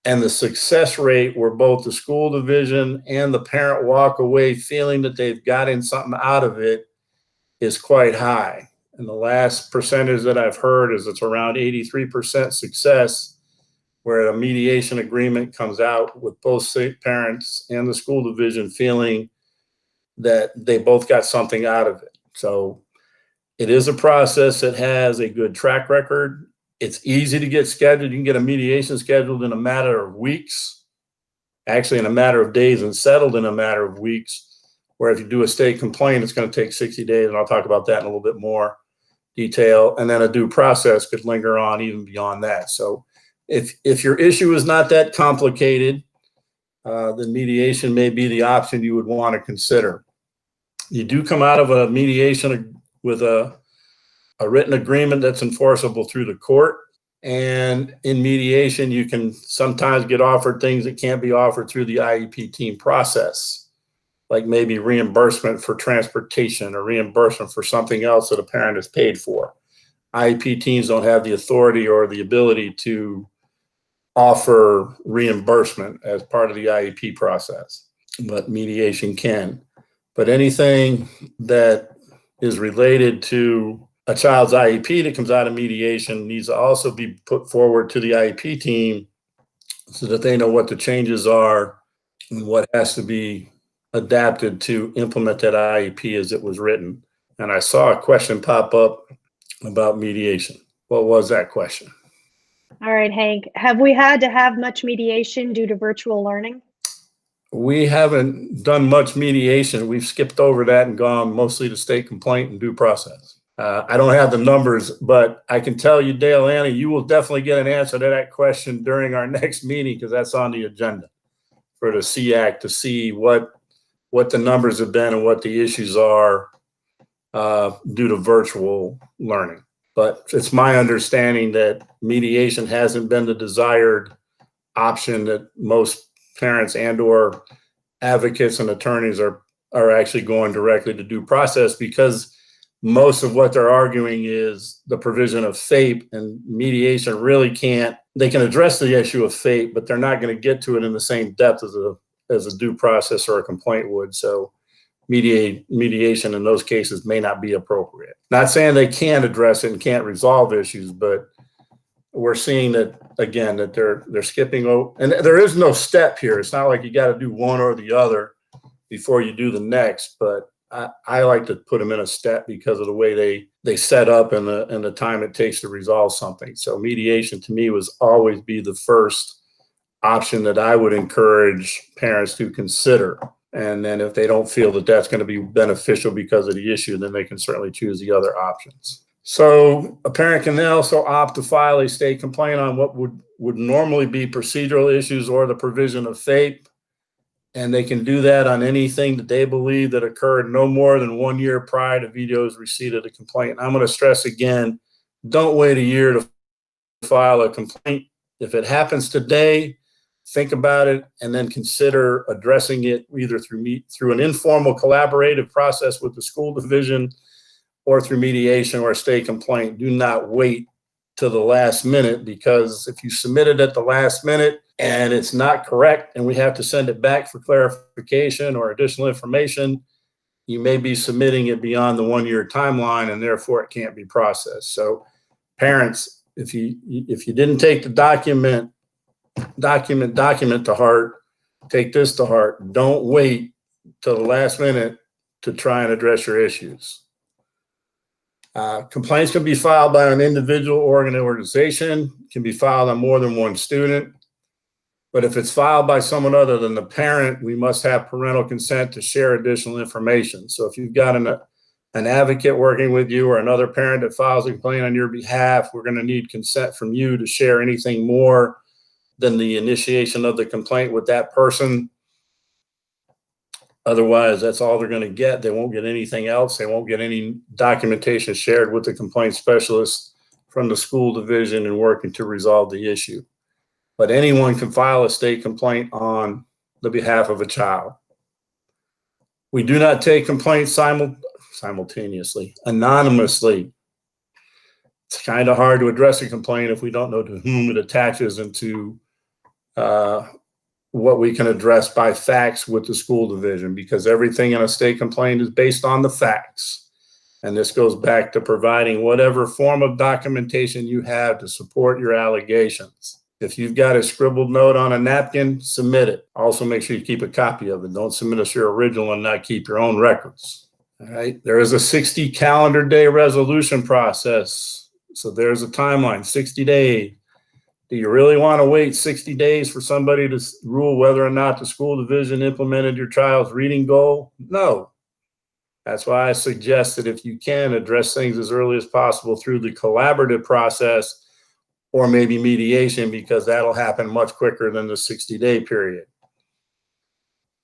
And the success rate where both the school division and the parent walk away feeling that they've gotten something out of it is quite high. And the last percentage that I've heard is it's around 83% success, where a mediation agreement comes out with both parents and the school division feeling that they both got something out of it. So it is a process that has a good track record. It's easy to get scheduled. You can get a mediation scheduled in a matter of weeks, actually in a matter of days, and settled in a matter of weeks, where if you do a state complaint, it's going to take 60 days. And I'll talk about that in a little bit more detail. And then a due process could linger on even beyond that. So if your issue is not that complicated, then mediation may be the option you would want to consider. You do come out of a mediation with a written agreement that's enforceable through the court. And in mediation, you can sometimes get offered things that can't be offered through the IEP team process, like maybe reimbursement for transportation or reimbursement for something else that a parent has paid for. IEP teams don't have the authority or the ability to offer reimbursement as part of the IEP process, but mediation can. But anything that is related to a child's IEP that comes out of mediation needs to also be put forward to the IEP team so that they know what the changes are and what has to be adapted to implement that IEP as it was written. And I saw a question pop up about mediation. What was that question? All right, Hank, have we had to have much mediation due to virtual learning? We haven't done much mediation. We've skipped over that and gone mostly to state complaint and due process. I don't have the numbers, but I can tell you, Dale, Anna, you will definitely get an answer to that question during our next meeting because that's on the agenda for the SEAC to see what the numbers have been and what the issues are due to virtual learning. But it's my understanding that mediation hasn't been the desired option that most parents and or advocates and attorneys are actually going directly to due process because most of what they're arguing is the provision of FAPE, and mediation really can't. They can address the issue of FAPE, but they're not going to get to it in the same depth as a due process or a complaint would. So mediation in those cases may not be appropriate. Not saying they can't address it and can't resolve issues, but we're seeing that, again, that they're skipping over, and there is no step here. It's not like you got to do one or the other before you do the next, but I like to put them in a step because of the way they set up and the time it takes to resolve something. So mediation to me was always be the first option that I would encourage parents to consider. And then if they don't feel that that's going to be beneficial because of the issue, then they can certainly choose the other options. So a parent can then also opt to file a state complaint on what would normally be procedural issues or the provision of FAPE. And they can do that on anything that they believe that occurred no more than 1 year prior to VDOE's receipt of the complaint. And I'm going to stress again, don't wait a year to file a complaint. If it happens today, think about it and then consider addressing it either through an informal collaborative process with the school division or through mediation or a state complaint. Do not wait to the last minute, because if you submit it at the last minute and it's not correct and we have to send it back for clarification or additional information, you may be submitting it beyond the 1 year timeline and therefore it can't be processed. So parents, if you didn't take the document to heart, take this to heart. Don't wait till the last minute to try and address your issues. Complaints can be filed by an individual or an organization, can be filed on more than one student. But if it's filed by someone other than the parent, we must have parental consent to share additional information. So if you've got an advocate working with you or another parent that files a complaint on your behalf, we're going to need consent from you to share anything more than the initiation of the complaint with that person. Otherwise, that's all they're going to get. They won't get anything else. They won't get any documentation shared with the complaint specialist from the school division and working to resolve the issue. But anyone can file a state complaint on the behalf of a child. We do not take complaints simultaneously, anonymously. It's kind of hard to address a complaint if we don't know to whom it attaches and to what we can address by facts with the school division, because everything in a state complaint is based on the facts. And this goes back to providing whatever form of documentation you have to support your allegations. If you've got a scribbled note on a napkin, submit it. Also make sure you keep a copy of it. Don't submit us your original and not keep your own records. All right. There is a 60 calendar day resolution process. So there's a timeline, 60 days. Do you really want to wait 60 days for somebody to rule whether or not the school division implemented your child's reading goal? No. That's why I suggest that if you can, address things as early as possible through the collaborative process or maybe mediation, because that'll happen much quicker than the 60-day period.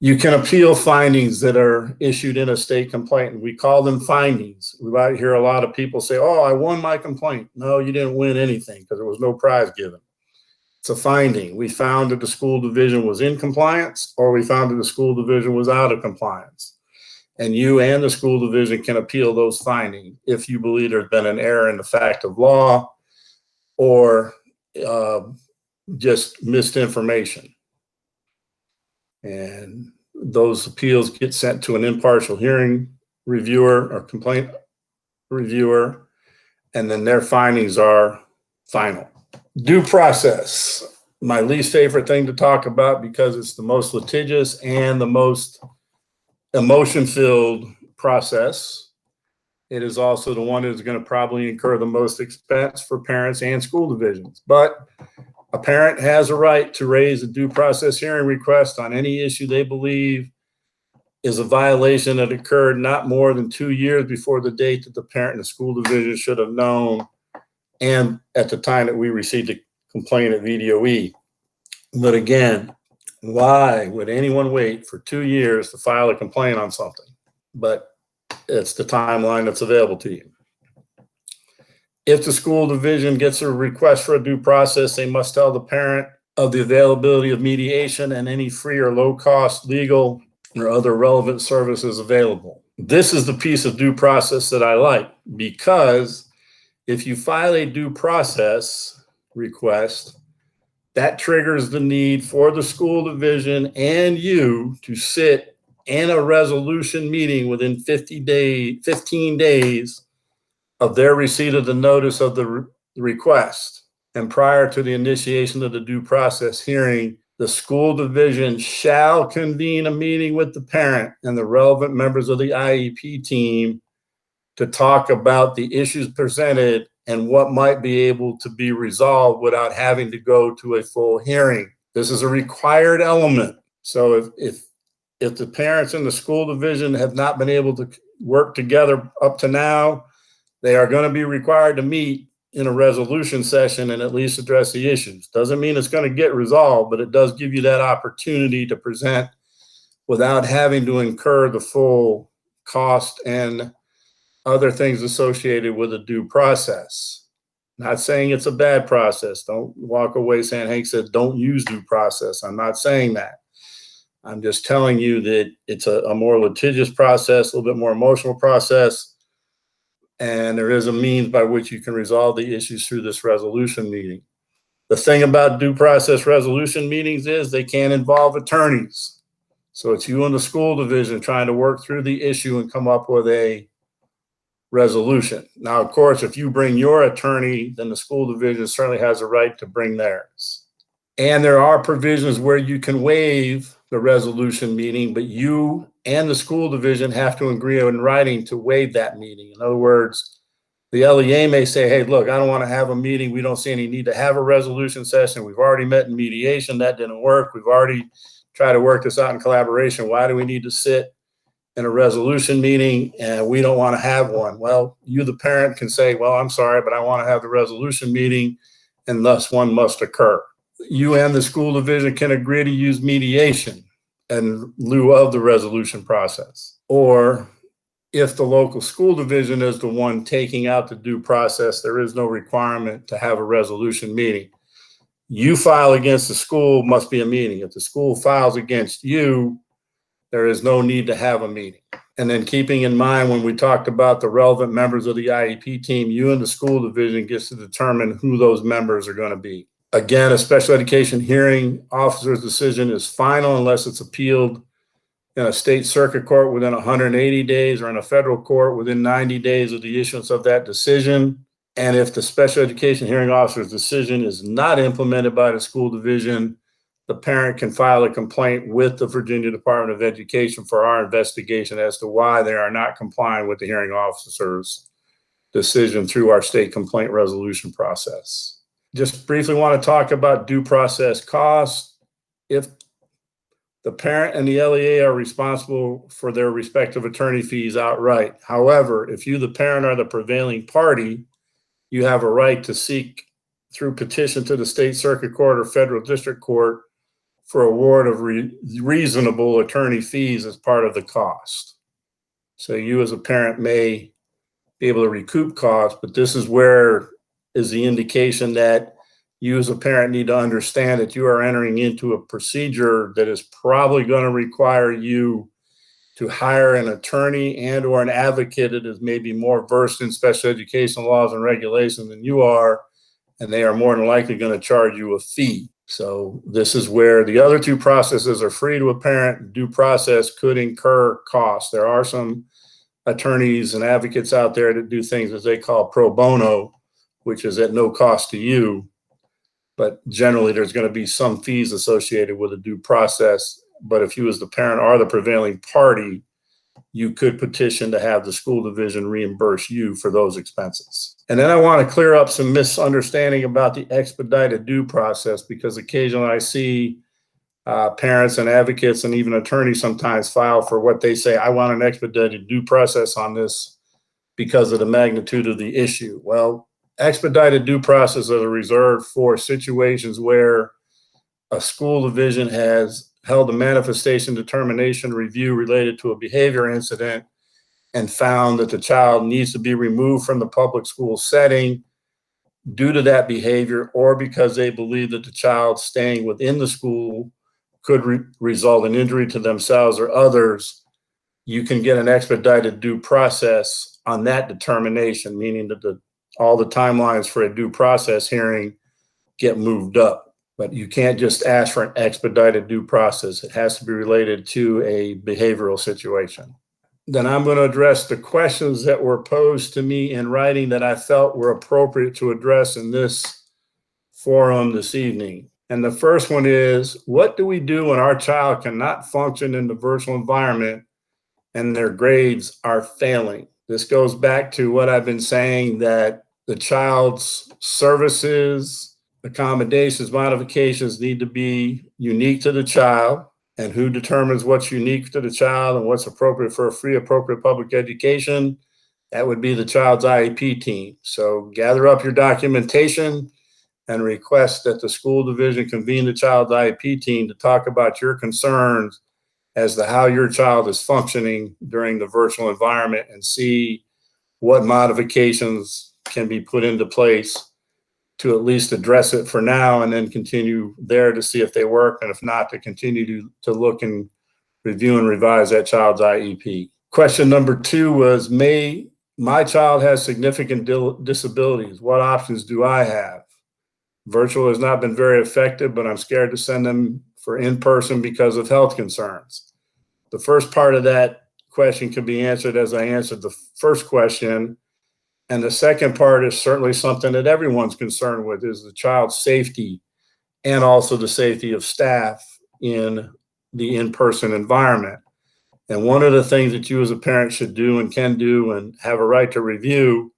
You can appeal findings that are issued in a state complaint. We call them findings. We might hear a lot of people say, oh, I won my complaint. No, you didn't win anything because there was no prize given. It's a finding. We found that the school division was in compliance, or we found that the school division was out of compliance. And you and the school division can appeal those findings if you believe there's been an error in the fact of law or just misinformation. And those appeals get sent to an impartial hearing reviewer or complaint reviewer, and then their findings are final. Due process, my least favorite thing to talk about because it's the most litigious and the most emotion-filled process. It is also the one that's going to probably incur the most expense for parents and school divisions. But a parent has a right to raise a due process hearing request on any issue they believe is a violation that occurred not more than 2 years before the date that the parent and the school division should have known, and at the time that we received the complaint at VDOE. But again, why would anyone wait for 2 years to file a complaint on something? But it's the timeline that's available to you. If the school division gets a request for a due process, they must tell the parent of the availability of mediation and any free or low cost legal or other relevant services available. This is the piece of due process that I like, because if you file a due process request, that triggers the need for the school division and you to sit in a resolution meeting within 15 days of their receipt of the notice of the request. And prior to the initiation of the due process hearing, the school division shall convene a meeting with the parent and the relevant members of the IEP team to talk about the issues presented and what might be able to be resolved without having to go to a full hearing. This is a required element. So if the parents in the school division have not been able to work together up to now, they are going to be required to meet in a resolution session and at least address the issues. Doesn't mean it's going to get resolved, but it does give you that opportunity to present without having to incur the full cost and other things associated with a due process. Not saying it's a bad process. Don't walk away saying, Hank said, don't use due process. I'm not saying that. I'm just telling you that it's a more litigious process, a little bit more emotional process. And there is a means by which you can resolve the issues through this resolution meeting. The thing about due process resolution meetings is they can involve attorneys. So it's you and the school division trying to work through the issue and come up with a resolution. Now, of course, if you bring your attorney, then the school division certainly has a right to bring theirs. And there are provisions where you can waive the resolution meeting, but you and the school division have to agree in writing to waive that meeting. In other words, the LEA may say, hey, look, I don't want to have a meeting. We don't see any need to have a resolution session. We've already met in mediation. That didn't work. We've already tried to work this out in collaboration. Why do we need to sit in a resolution meeting and we don't want to have one? Well, you, the parent, can say, well, I'm sorry, but I want to have the resolution meeting, and thus one must occur. You and the school division can agree to use mediation in lieu of the resolution process. Or if the local school division is the one taking out the due process, there is no requirement to have a resolution meeting. You file against the school must be a meeting. If the school files against you, there is no need to have a meeting. And then keeping in mind, when we talked about the relevant members of the IEP team, you and the school division gets to determine who those members are going to be. Again, a special education hearing officer's decision is final unless it's appealed in a state circuit court within 180 days or in a federal court within 90 days of the issuance of that decision. And if the special education hearing officer's decision is not implemented by the school division, the parent can file a complaint with the Virginia Department of Education for our investigation as to why they are not complying with the hearing officer's decision through our state complaint resolution process. Just briefly want to talk about due process costs. If the parent and the LEA are responsible for their respective attorney fees outright. However, if you, the parent, are the prevailing party, you have a right to seek through petition to the state circuit court or federal district court for award of reasonable attorney fees as part of the cost. So you as a parent may be able to recoup costs, but this is where is the indication that you as a parent need to understand that you are entering into a procedure that is probably going to require you to hire an attorney and or an advocate that is maybe more versed in special education laws and regulations than you are, and they are more than likely going to charge you a fee. So this is where the other two processes are free to a parent. Due process could incur costs. There are some attorneys and advocates out there that do things as they call pro bono, which is at no cost to you. But generally, there's going to be some fees associated with a due process. But if you as the parent are the prevailing party, you could petition to have the school division reimburse you for those expenses. And then I want to clear up some misunderstanding about the expedited due process, because occasionally I see parents and advocates and even attorneys sometimes file for what they say, I want an expedited due process on this because of the magnitude of the issue. Well, expedited due process are reserved for situations where a school division has held a manifestation determination review related to a behavior incident and found that the child needs to be removed from the public school setting due to that behavior, or because they believe that the child staying within the school could result in injury to themselves or others. You can get an expedited due process on that determination, meaning that all the timelines for a due process hearing get moved up. But you can't just ask for an expedited due process. It has to be related to a behavioral situation. Then I'm going to address the questions that were posed to me in writing that I felt were appropriate to address in this forum this evening. And the first one is, what do we do when our child cannot function in the virtual environment and their grades are failing? This goes back to what I've been saying, that the child's services, accommodations, modifications need to be unique to the child. And who determines what's unique to the child and what's appropriate for a free, appropriate public education? That would be the child's IEP team. So gather up your documentation and request that the school division convene the child's IEP team to talk about your concerns as to how your child is functioning during the virtual environment, and see what modifications can be put into place to at least address it for now, and then continue there to see if they work, and if not, to continue to look and review and revise that child's IEP. Question number 2 was, my child has significant disabilities. What options do I have? Virtual has not been very effective, but I'm scared to send them for in-person because of health concerns. The first part of that question can be answered as I answered the first question. And the second part is certainly something that everyone's concerned with, is the child's safety and also the safety of staff in the in-person environment. And one of the things that you as a parent should do and can do and have a right to review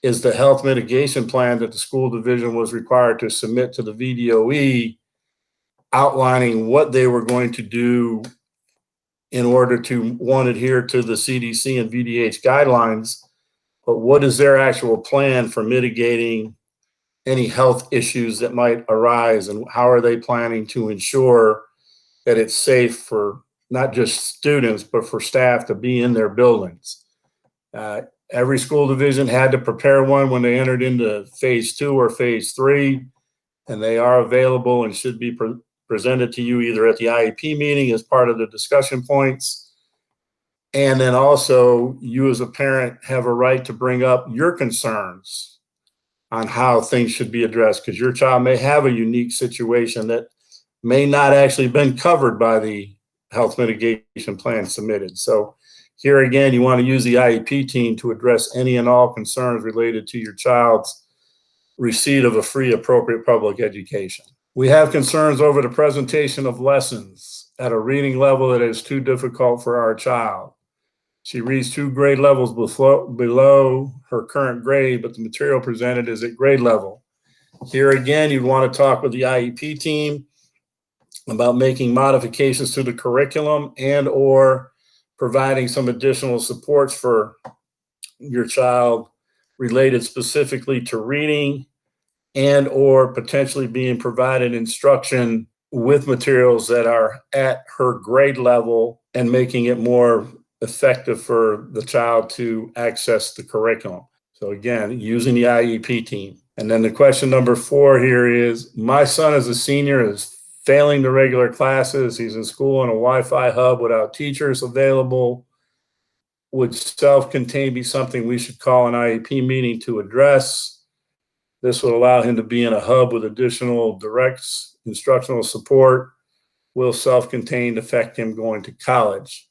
is the health mitigation plan that the school division was required to submit to the VDOE, outlining what they were going to do in order to, one, adhere to the CDC and VDH guidelines, but what is their actual plan for mitigating any health issues that might arise, and how are they planning to ensure that it's safe for not just students, but for staff to be in their buildings. Every school division had to prepare one when they entered into phase 2 or phase 3, and they are available and should be presented to you either at the IEP meeting as part of the discussion points. And then also, you as a parent have a right to bring up your concerns on how things should be addressed, because your child may have a unique situation that may not actually been covered by the health mitigation plan submitted. So here again, you want to use the IEP team to address any and all concerns related to your child's receipt of a free, appropriate public education. We have concerns over the presentation of lessons at a reading level that is too difficult for our child. She reads 2 grade levels below her current grade, but the material presented is at grade level. Here again, you'd want to talk with the IEP team about making modifications to the curriculum and or providing some additional supports for your child related specifically to reading, and or potentially being provided instruction with materials that are at her grade level and making it more effective for the child to access the curriculum. So again, using the IEP team. And then the question number 4 here is, my son is a senior, is failing the regular classes. He's in school in a Wi-Fi hub without teachers available. Would self-contained be something we should call an IEP meeting to address? This would allow him to be in a hub with additional direct instructional support. Will self-contained affect him going to college?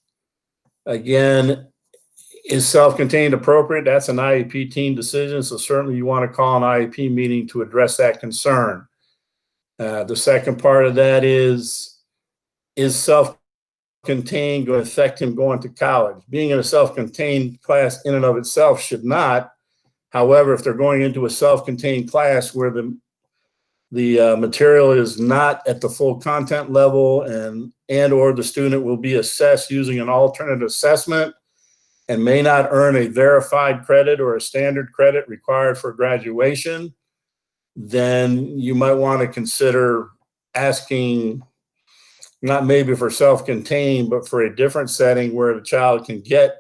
Again, is self-contained appropriate? That's an IEP team decision. So certainly you want to call an IEP meeting to address that concern. The second part of that is self-contained going to affect him going to college? Being in a self-contained class in and of itself should not. However, if they're going into a self-contained class where the material is not at the full content level and or the student will be assessed using an alternate assessment and may not earn a verified credit or a standard credit required for graduation, then you might want to consider asking, not maybe for self-contained, but for a different setting where the child can get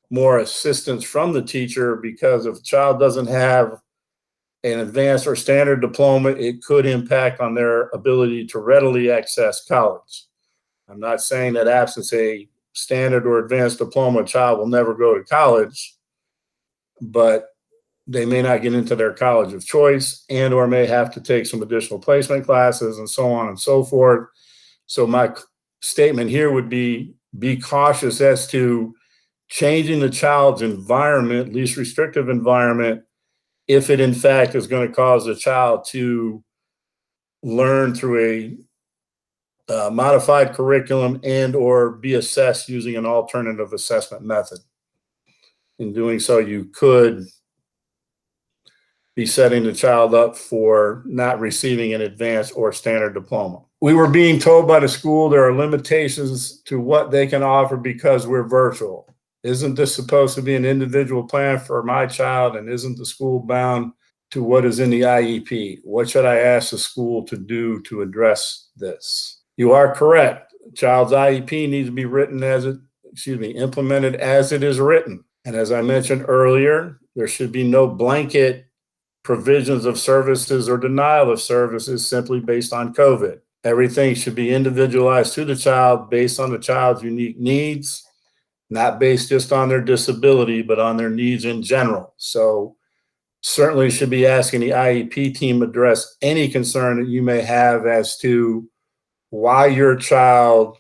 more assistance from the teacher, because if the child doesn't have an advanced or standard diploma, it could impact on their ability to readily access college. I'm not saying that absent a standard or advanced diploma, a child will never go to college, but they may not get into their college of choice and or may have to take some additional placement classes and so on and so forth. So my statement here would be cautious as to changing the child's environment, least restrictive environment, if it in fact is going to cause the child to learn through a modified curriculum and or be assessed using an alternative assessment method. In doing so, you could be setting the child up for not receiving an advanced or standard diploma. We were being told by the school there are limitations to what they can offer because we're virtual. Isn't this supposed to be an individual plan for my child, and isn't the school bound to what is in the IEP? What should I ask the school to do to address this? You are correct. The child's IEP needs to be implemented as it is written. And as I mentioned earlier, there should be no blanket provisions of services or denial of services simply based on COVID. Everything should be individualized to the child based on the child's unique needs, not based just on their disability, but on their needs in general. So certainly should be asking the IEP team address any concern that you may have as to why your child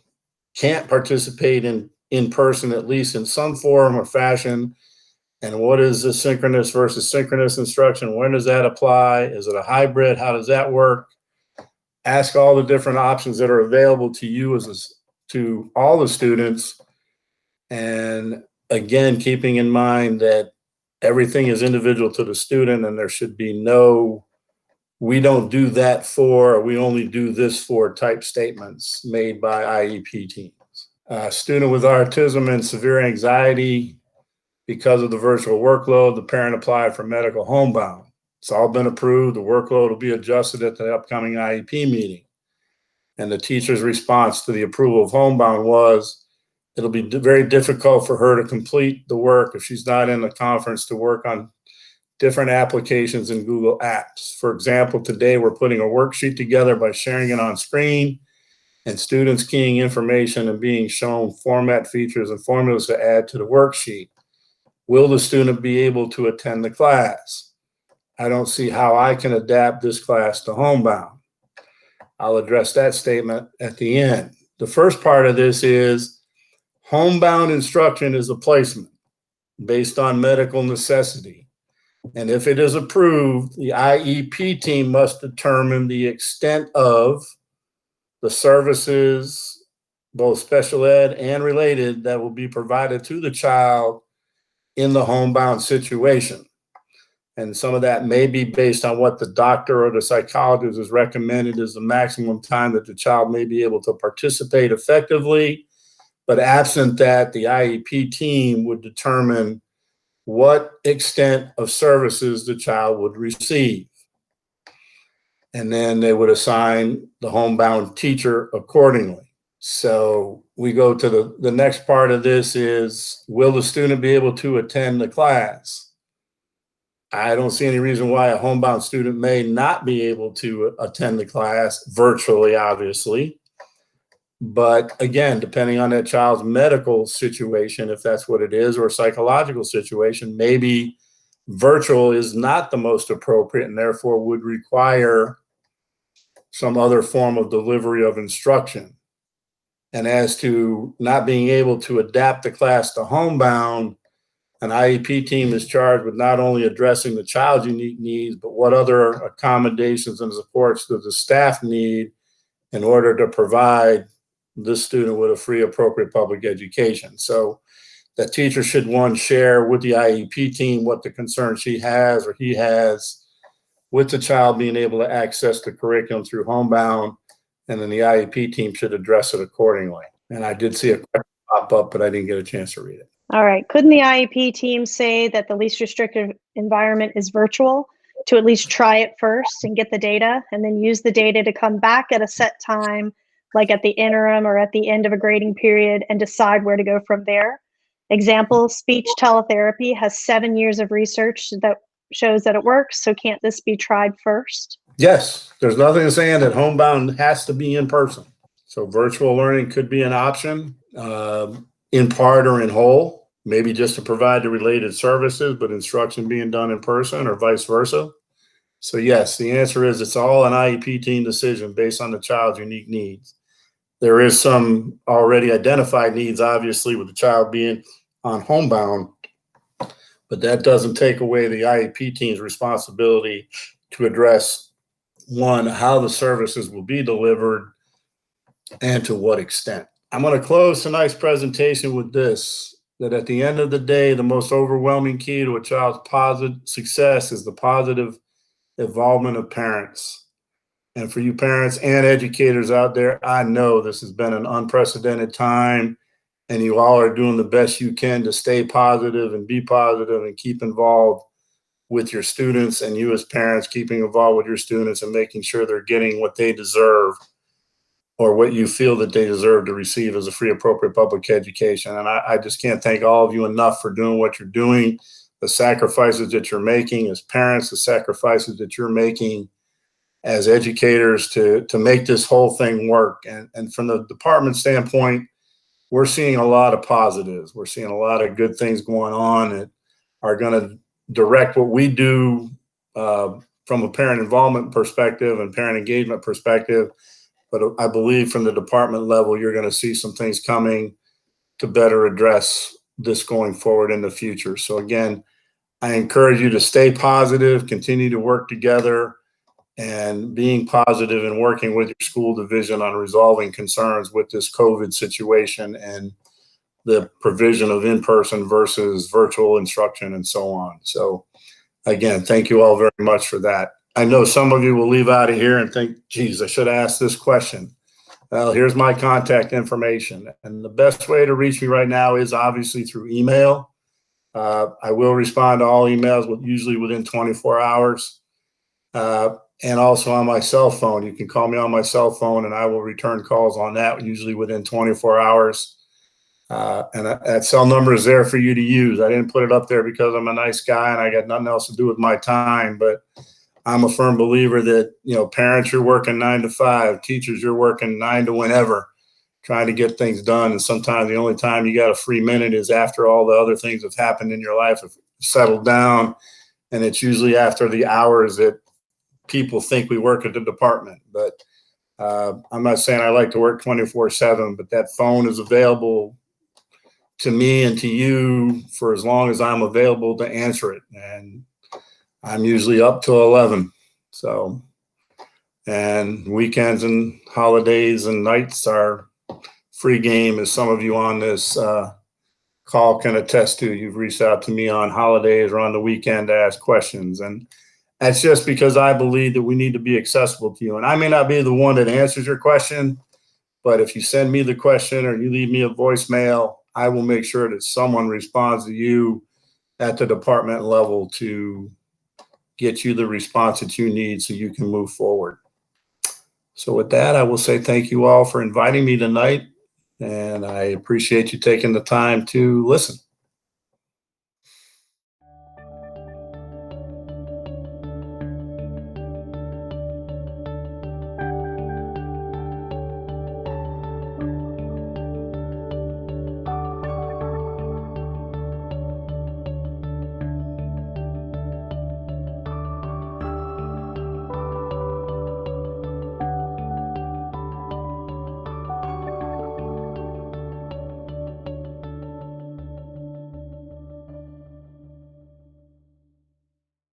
can't participate in person, at least in some form or fashion. And what is asynchronous versus synchronous instruction? When does that apply? Is it a hybrid? How does that work? Ask all the different options that are available to you to all the students. And again, keeping in mind that everything is individual to the student, and there should be no, we don't do that for, or we only do this for type statements made by IEP teams. Student with autism and severe anxiety, because of the virtual workload, the parent applied for medical homebound. It's all been approved. The workload will be adjusted at the upcoming IEP meeting. And the teacher's response to the approval of homebound was, it'll be very difficult for her to complete the work if she's not in the conference to work on different applications in Google Apps. For example, today we're putting a worksheet together by sharing it on screen and students keying information and being shown format features and formulas to add to the worksheet. Will the student be able to attend the class? I don't see how I can adapt this class to homebound. I'll address that statement at the end. The first part of this is homebound instruction is a placement based on medical necessity. And if it is approved, the IEP team must determine the extent of the services, both special ed and related, that will be provided to the child in the homebound situation. And some of that may be based on what the doctor or the psychologist has recommended is the maximum time that the child may be able to participate effectively. But absent that, the IEP team would determine what extent of services the child would receive. and then they would assign the homebound teacher accordingly. So we go to the next part of this is, will the student be able to attend the class? I don't see any reason why a homebound student may not be able to attend the class virtually, obviously. But again, depending on that child's medical situation, if that's what it is, or psychological situation, maybe virtual is not the most appropriate and therefore would require some other form of delivery of instruction. And as to not being able to adapt the class to homebound, an IEP team is charged with not only addressing the child's unique needs, but what other accommodations and supports does the staff need in order to provide this student with a free, appropriate public education. So the teacher should, one, share with the IEP team what the concern she has or he has with the child being able to access the curriculum through homebound, and then the IEP team should address it accordingly. And I did see a question pop up, but I didn't get a chance to read it. All right. Couldn't the IEP team say that the least restrictive environment is virtual, to at least try it first and get the data, and then use the data to come back at a set time, like at the interim or at the end of a grading period, and decide where to go from there? Example, speech teletherapy has 7 years of research that shows that it works. So can't this be tried first? Yes, there's nothing saying that homebound has to be in person. So virtual learning could be an option, in part or in whole, maybe just to provide the related services, but instruction being done in person or vice versa. So yes, the answer is it's all an IEP team decision based on the child's unique needs. There is some already identified needs, obviously, with the child being on homebound, but that doesn't take away the IEP team's responsibility to address, one, how the services will be delivered and to what extent. I'm going to close tonight's presentation with this, that at the end of the day, the most overwhelming key to a child's positive success is the positive involvement of parents. And for you parents and educators out there, I know this has been an unprecedented time, and you all are doing the best you can to stay positive and be positive and keep involved with your students, and you as parents keeping involved with your students and making sure they're getting what they deserve or what you feel that they deserve to receive as a free, appropriate public education. And I just can't thank all of you enough for doing what you're doing, the sacrifices that you're making as parents, the sacrifices that you're making as educators to make this whole thing work. And from the department standpoint, we're seeing a lot of positives. We're seeing a lot of good things going on that are going to direct what we do from a parent involvement perspective and parent engagement perspective. But I believe from the department level, you're going to see some things coming to better address this going forward in the future. So again, I encourage you to stay positive, continue to work together, and being positive and working with your school division on resolving concerns with this COVID situation and the provision of in-person versus virtual instruction and so on. So again, thank you all very much for that. I know some of you will leave out of here and think, geez, I should have asked this question. Well, here's my contact information. And the best way to reach me right now is obviously through email. I will respond to all emails usually within 24 hours. And also on my cell phone. You can call me on my cell phone and I will return calls on that usually within 24 hours. And that cell number is there for you to use. I didn't put it up there because I'm a nice guy and I got nothing else to do with my time, but I'm a firm believer that, you know, parents, you're working 9 to 5, teachers, you're working 9 to whenever, trying to get things done. And sometimes the only time you got a free minute is after all the other things have happened in your life have settled down. And it's usually after the hours that people think we work at the department. But I'm not saying I like to work 24/7, but that phone is available to me and to you for as long as I'm available to answer it. And I'm usually up till 11. So, and weekends and holidays and nights are free game, as some of you on this call can attest to. You've reached out to me on holidays or on the weekend to ask questions. And that's just because I believe that we need to be accessible to you. And I may not be the one that answers your question, but if you send me the question or you leave me a voicemail, I will make sure that someone responds to you at the department level to get you the response that you need so you can move forward. So with that, I will say thank you all for inviting me tonight, and I appreciate you taking the time to listen.